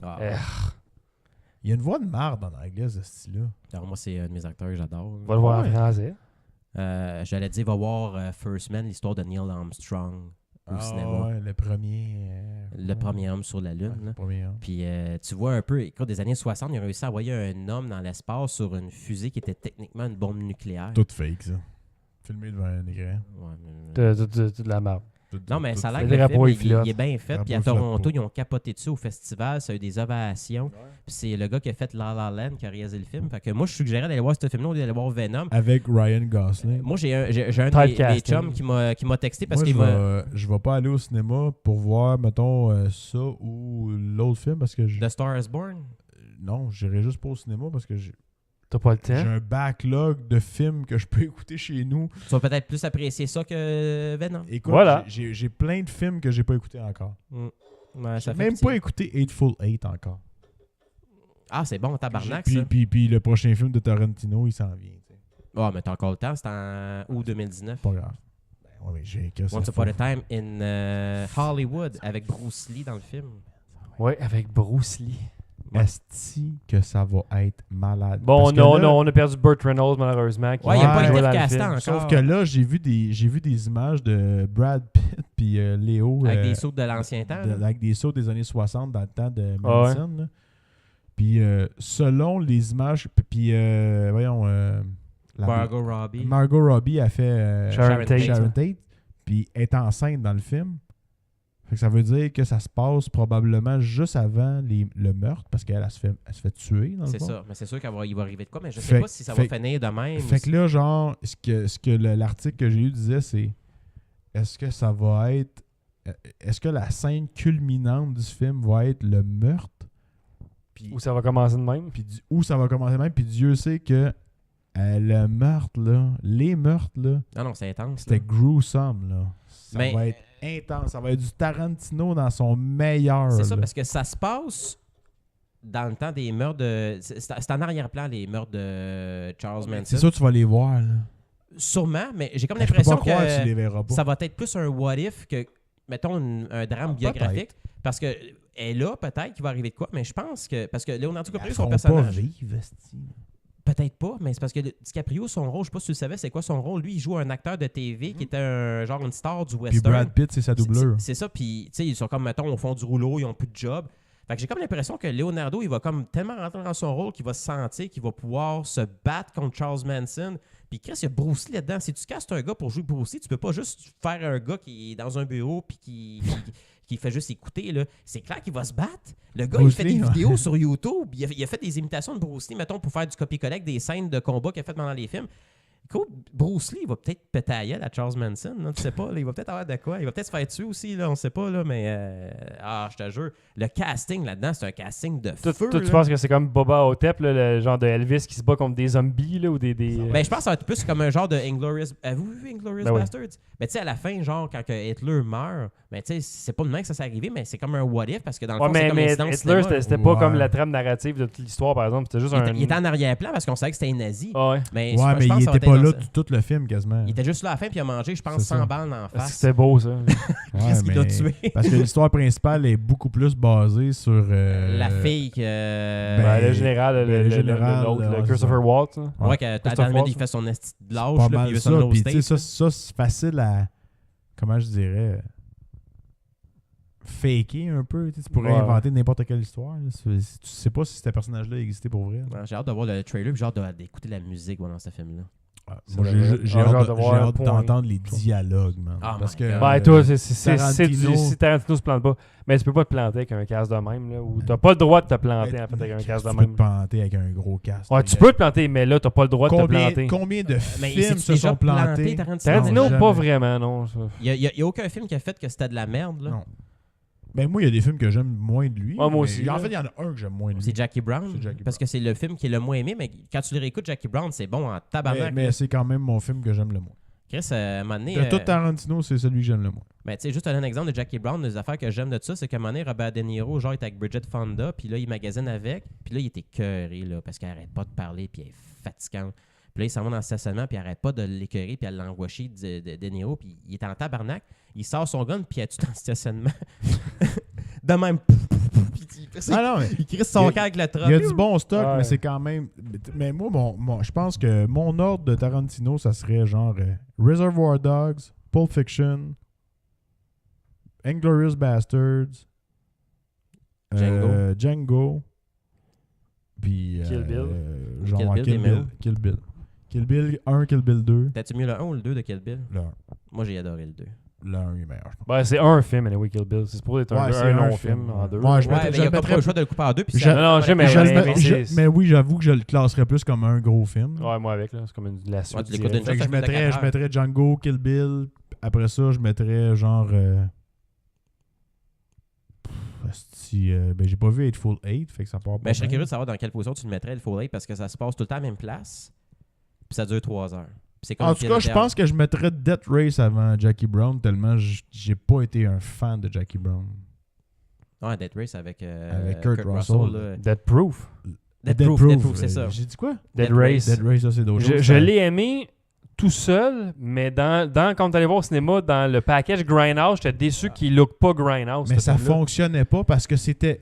Ah, Eh. Il y a une voix de marde en anglais, ce style-là. alors, moi, c'est un de mes acteurs que j'adore. Va le voir Ouais. en français. J'allais dire, va voir First Man, l'histoire de Neil Armstrong au cinéma. Ouais, le premier. Le premier homme sur la Lune. Ouais, là. le premier homme. Puis tu vois un peu, écoute, des années 60, ils ont réussi à envoyer un homme dans l'espace sur une fusée qui était techniquement une bombe nucléaire. Tout fake, ça. Filmé devant un écran. Ouais, De la merde. non, mais ça a l'air Le que le drapeau, film, il flotte. il est bien fait. Le Puis à drapeau, il flotte Toronto, pas. ils ont capoté dessus au festival. Ça a eu des ovations. Puis c'est le gars qui a fait La La Land qui a réalisé le film. Fait que moi, je suggérais d'aller voir ce film-là au lieu d'aller voir Venom. Avec Ryan Gosling. Moi, j'ai un des Typecasting. chums qui m'a texté parce Moi, qu'il m'a... je vais pas aller au cinéma pour voir, mettons, ça ou l'autre film parce que The Star is Born. non, j'irai juste pas au cinéma parce que j'ai T'as pas le temps? un backlog de films que je peux écouter chez nous. Tu vas peut-être plus apprécier ça que Venom. Écoute, Voilà. j'ai plein de films que j'ai pas écoutés encore. Ouais, J'ai ça fait même pitié. pas écouté Eightful Eight encore. Ah, c'est bon, tabarnak, puis, ça. puis le prochain film de Tarantino, il s'en vient. tu sais. Ah, mais t'as encore le temps, c'est en août 2019. Pas grave. Ben, ouais, mais j'ai que ça. Once Upon a Time in Hollywood avec Bruce Lee dans le film. Ouais, avec Bruce Lee. Esti que ça va être malade. Bon, Parce que non, là- non, on a perdu Burt Reynolds, malheureusement. qui Ouais, il a pas Ouais. été jouait dans le recasté film. encore. Sauf que là, j'ai vu des images de Brad Pitt puis Léo. Avec des sauts de l'ancien temps. là. Avec des sauts des années 60 dans le temps de Ah ouais. Manson. là. Puis selon les images, puis voyons, Margot Robbie. Margot Robbie a fait Sharon Tate. Sharon Tate, puis est enceinte dans le film. Fait que ça veut dire que ça se passe probablement juste avant le meurtre, parce qu'elle elle se fait tuer dans le C'est fond. ça. Mais c'est sûr qu'il va arriver de quoi, mais je Fait- sais pas si ça va fait- finir de même. Fait que là, genre, ce que l'article que j'ai eu disait, c'est est-ce que ça va être. Est-ce que la scène culminante du film va être le meurtre? Puis, Où ça va commencer de même. puis où ça va commencer même? Puis Dieu sait que le meurtre, là, les meurtres, là, Non, c'est intense. c'était là. gruesome, là. Ça Mais- va être intense. Ça va être du Tarantino dans son meilleur. C'est ça, là. parce que ça se passe dans le temps des meurtres de... C'est en arrière-plan, les meurtres de Charles Manson. C'est sûr que tu vas les voir, là. Sûrement, mais j'ai comme Je peux pas l'impression croire que tu les que verras pas. ça va être plus un what if que, mettons, un drame biographique. Parce que est là, peut-être qu'il va arriver de quoi, mais je pense que... Parce que Leonardo Ils DiCaprio, font son pas personnage... vivre, esti. Peut-être pas, mais c'est parce que DiCaprio, son rôle, je sais pas si tu le savais, c'est quoi son rôle. Lui, il joue un acteur de TV qui était genre une star du Puis western. Brad Pitt, c'est sa doublure. C'est ça, puis tu sais, ils sont comme, mettons, au fond du rouleau, ils ont plus de job. Fait que j'ai comme l'impression que Leonardo, il va comme tellement rentrer dans son rôle qu'il va se sentir qu'il va pouvoir se battre contre Charles Manson. Puis Chris, il y a Bruce Lee là-dedans. Si tu castes un gars pour jouer Bruce Lee, tu peux pas juste faire un gars qui est dans un bureau puis qui fait juste écouter. Là. C'est clair qu'il va se battre. Le gars, Bruce il fait Lee, des ouais. vidéos sur YouTube. Il a fait des imitations de Bruce Lee, mettons, pour faire du copy-collect des scènes de combat qu'il a fait pendant les films. Écoute, Bruce Lee, il va peut-être péter à gueule à Charles Manson. Là, tu sais pas, là, il va peut-être avoir de quoi. Il va peut-être se faire tuer aussi, là, on sait pas, là, mais je te jure, le casting là-dedans, c'est un casting de Toi, feu. tu là. penses que c'est comme Boba Hotep, là, le genre de Elvis qui se bat contre des zombies là, ou des Ben, je pense que ça va être plus comme un genre de Inglorious... Avez-vous vu Inglorious Ben oui. Bastards? Ben, tu sais, à la fin, genre, quand que Hitler meurt, ben, tu sais, c'est pas de même que ça s'est arrivé, mais c'est comme un what if, parce que dans le Ouais, fond, c'est mais, comme mais l'incident au Hitler, cinéma, c'était là. c'était pas Ouais. comme la trame narrative de toute l'histoire, par exemple. C'était juste un. Il était en arrière-plan parce qu'on savait que c'était un nazi. Ah ouais. Mais Ouais, je mais pense il que ça va était être pas dans là ça. tout le film, quasiment. Il était juste là à la fin, puis il a mangé, je pense, C'est 100 ça. balles en Parce que face. c'était beau, ça. Ouais, Qu'est-ce qu'il mais- l'a tué? Parce que l'histoire principale est beaucoup plus basée sur... La fille que... Ben, le général, le général, l'autre, ouais, le c'est Christopher ça. Waltz. hein. ouais, que Christophe Adam Waltz, il fait son esti de lâche, pas là, puis mal il veut ça. son Puis tu sais, roaster. ça, c'est facile à... Comment je dirais... faker un peu. Tu sais, tu pourrais Ouais. inventer n'importe quelle histoire. Là. Tu sais pas si ce personnage-là existait pour vrai. Ouais, j'ai hâte de voir le trailer, puis j'ai hâte d'écouter la musique dans ce film-là. Moi, Ça j'ai devrait- j'ai Ah, j'ai hâte hâte de voir un j'ai hâte point. d'entendre les dialogues, man. Oh Parce my que... God. Ben, toi, c'est Tarantino- si Tarantino se plante pas. Mais tu peux pas te planter avec un casque de même, là. Ou t'as pas le droit de te planter, en fait, avec un casque de Tu peux te même. planter avec un gros casque. Ouais, tu peux te planter, mais là, t'as pas le droit de te planter. Combien de Mais il films s'est se déjà sont plantés? planté, Tarantino? Tarantino, Non, pas jamais. vraiment, non. Il y a aucun film qui a fait que c'était de la merde, là. Non. Ben moi, il y a des films que j'aime moins de lui. Ouais, moi mais aussi, En là. fait, il y en a un que j'aime moins de lui. C'est Jackie Brown. C'est Jackie Parce que c'est le film qui est le moins aimé, mais quand tu le réécoutes, Jackie Brown, c'est bon en tabarnak. Mais c'est quand même mon film que j'aime le moins. Chris, à un moment donné... De tout Tarantino, c'est celui que j'aime le moins. Ben, tu sais, juste un exemple de Jackie Brown, des affaires que j'aime de ça, c'est qu'à un moment donné, Robert De Niro, genre, il était avec Bridget Fonda, puis là, il magasine avec, puis là, il était écœuré, là, parce qu'elle arrête pas de parler, puis elle est fatigante. Puis là, il s'en va dans le stationnement, puis il arrête pas de l'écœurer, puis elle l'angocher de Niro, puis il est en tabarnak, il sort son gun, puis il est tout dans le stationnement. De même. Non, mais Il crisse son Il y a- cœur avec le truck. il y a du bon stock, Ouais. mais c'est quand même... Mais moi, je pense que mon ordre de Tarantino, ça serait genre Reservoir Dogs, Pulp Fiction, Inglourious Bastards, Django, puis... Kill Bill. Genre Kill Bill, Kill t'es Bill. mieux. Kill Bill. Kill Bill 1, Kill Bill 2. T'as-tu mieux le 1 ou le 2 de Kill Bill? Le 1. Moi, j'ai adoré le 2. Le 1 est meilleur, je pense. Ben, c'est un film, anyway, Kill Bill. C'est supposé être Ouais, c'est un long un film film, en ouais. deux. Ouais, je Ouais, mettrais- mais il n'y a je pas mettrais- le choix de le couper en deux. Puis Je- ça- Non, non, je sais, mais- Je le mais mets- c'est- mais oui, j'avoue que je le classerais plus comme un gros film. Ouais, moi avec, là. C'est comme la Ouais, suite. tu l'écoutes directe. d'une Fait que Ça fait je 4 mettrais Django, Kill Bill. Après ça, je mettrais genre... ben, j'ai pas vu Hateful Eight, fait que ça part pas Ben, je serais bien. curieux de savoir dans quelle position tu le mettrais, le Full 8, parce que ça se passe tout le temps à la même place. Puis ça dure 3 heures. Puis c'est comme En tout cas, je pense que je mettrais Death Race avant Jackie Brown, tellement j'ai pas été un fan de Jackie Brown. Ouais, Death Race avec, Avec Kurt Russell. là. Dead Proof. Death Proof, c'est ça. J'ai dit quoi? Dead Race. Dead Race, ça, c'est d'autres Je, choses. je l'ai aimé tout seul, mais quand t'allais voir au cinéma, dans le package Grindhouse, j'étais déçu qu'il look pas Grindhouse. Mais ce ça film-là. fonctionnait pas parce que c'était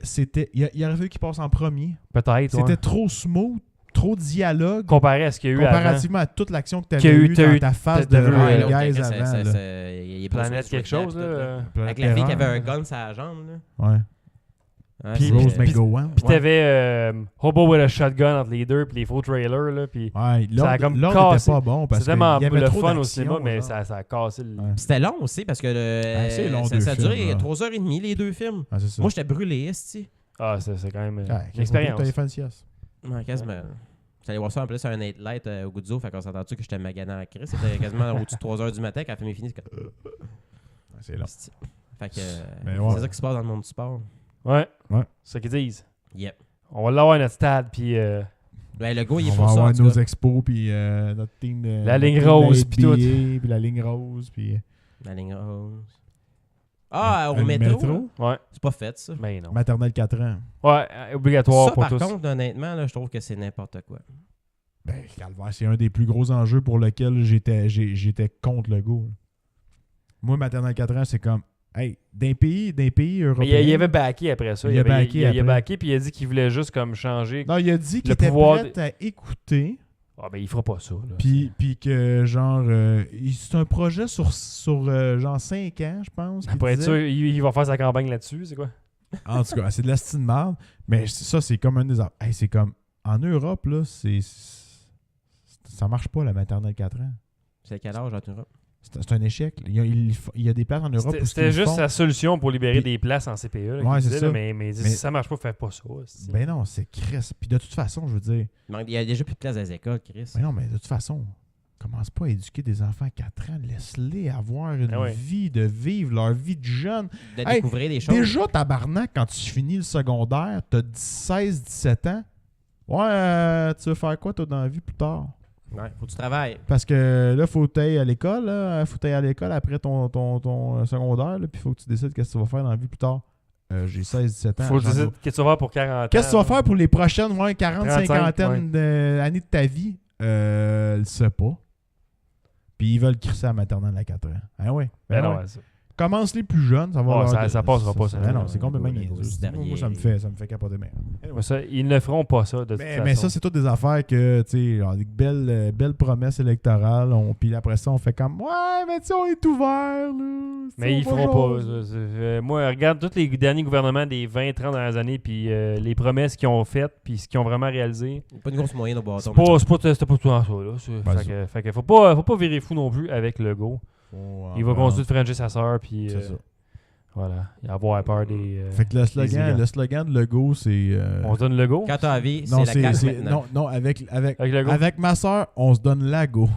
il aurait fallu qu'il passe en premier. Peut-être, C'était ouais. trop smooth, trop de dialogue. Comparé à ce qu'il y a eu avant. Comparativement à toute l'action que tu Qu'il y a avais eu, eue t'as dans eu- ta phase de t'as vu, Ouais, l'autre, guys Chris, avant. là. il est Planète quelque chose, là. Avec la fille qui avait un gun sur la jambe, là. Ouais. Ouais, Puis- c'est- Rose puis- McGowan. Puis t'avais Hobo with a Shotgun entre les deux, puis les faux trailers, là, puis Ouais, ça a comme l'ordre cassé. était pas bon parce c'est qu'il tellement y avait le trop fun au d'action, cinéma, mais genre. ça a cassé le... Ouais. C'était long aussi parce que c'est long, ça deux a duré films, là. 3h30 les deux films. Ah, c'est ça. Moi, j'étais brûlé, esti. Ah, c'est quand même Ouais, une expérience. t'as les fancies. Ouais, quasiment. J'allais voir ça en plus sur un 8 light au Guzzo, fait qu'on s'entend-tu que j'étais magané en crise. C'était quasiment au-dessus de 3h du matin quand le film est fini. C'est comme... C'est long. Esti. Fait que Mais ouais. c'est ça qui se passe dans le monde du sport. Ouais, Ouais. c'est ça qu'ils disent. Yep. On va l'avoir à notre stade, puis Ben, le gars, il est On pour va ça. avoir en tout nos cas. expos, puis notre team de... La ligne notre team de rose, la puis tout. NBA, puis la ligne rose, puis... La ligne rose. Ah, au Le métro? là? ouais, C'est pas fait, ça. mais non. Maternelle 4 ans. Ouais, obligatoire Ça, pour par tous. contre, honnêtement, là, je trouve que c'est n'importe quoi. Ben, calvaire, c'est un des plus gros enjeux pour lequel j'étais contre le go. Moi, maternelle 4 ans, c'est comme... Hey, d'un pays Mais européen... il avait backé après ça. Il a backé il a après. backé, puis il a dit qu'il voulait juste comme changer. Non, il a dit qu'il Le était pouvoir prêt à écouter, Ah, ben il fera pas ça. Là. puis que, genre... c'est un projet sur genre 5 ans, je pense. qu'il Pour être disait. sûr, il va faire sa campagne là-dessus, c'est quoi? En tout cas, c'est de la style de merde. Mais ça, c'est comme un des... Hey, c'est comme... En Europe, là, ça marche pas, la maternelle 4 ans. C'est quel âge en Europe? C'est un échec. Il y a des places en Europe où C'était juste font. sa solution pour libérer Puis- des places en CPE. Là, Ouais, qu'il c'est disait, ça. là, mais si ça marche pas, fais pas ça. c'est- Ben non, c'est Chris. Puis de toute façon, je veux dire... Il y a déjà plus de place dans les écoles, Chris. Ben non, mais de toute façon, commence pas à éduquer des enfants à 4 ans. Laisse-les avoir une Ah ouais. vie, de vivre leur vie de jeune. De Hey, découvrir des choses. Déjà, tabarnak, quand tu finis le secondaire, t'as 16-17 ans. Ouais, tu veux faire quoi, toi, dans la vie plus tard? Ouais, faut que tu travailles. Parce que là, faut que tu ailles à l'école. Là. Faut que tu ailles à l'école après ton secondaire. Puis il faut que tu décides qu'est-ce que tu vas faire dans la vie plus tard. J'ai 16-17 ans. Faut que tu j'en ai- décides qu'est-ce que tu vas faire pour 40 ans. Qu'est-ce que tu vas faire pour les prochaines 40-50 35, années de ta vie? Je sais pas. Puis ils veulent crisser à la maternelle à 4 ans. Ah ouais. Ben Ben non, ouais. ça. Commence les plus jeunes, ça va Ouais, leur- ça passera pas, ça. Ben non, c'est complètement Le niaiseux. gros derrière. Moi, ça me fait capoter. Mais, Ouais, ça, ils ne feront pas ça de toute mais façon. ça, c'est toutes des affaires que, tu sais, genre, des belles promesses électorales. Puis après ça, on fait comme, ouais, mais tu sais, on est ouvert, là. Mais ils feront pas. Moi, regarde tous les derniers gouvernements des 20-30 dernières années, puis les promesses qu'ils ont faites, puis ce qu'ils ont vraiment réalisé. Il n'y a pas de grosse moyenne au bâton. C'était pas tout en ça. Là. Ben, Fait que faut pas virer fou non plus avec le go. Il va continuer de franger sa sœur, puis C'est ça. voilà. Il va avoir peur des. Fait que le des slogan de Legault, c'est. On se donne le go. Quand t'as envie, non, c'est la CAQ maintenant. non, avec Avec le go. avec ma soeur, on se donne la go.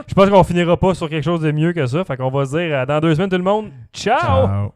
Je pense qu'on finira pas sur quelque chose de mieux que ça. Fait qu'on va se dire dans 2 semaines, tout le monde. Ciao! Ciao.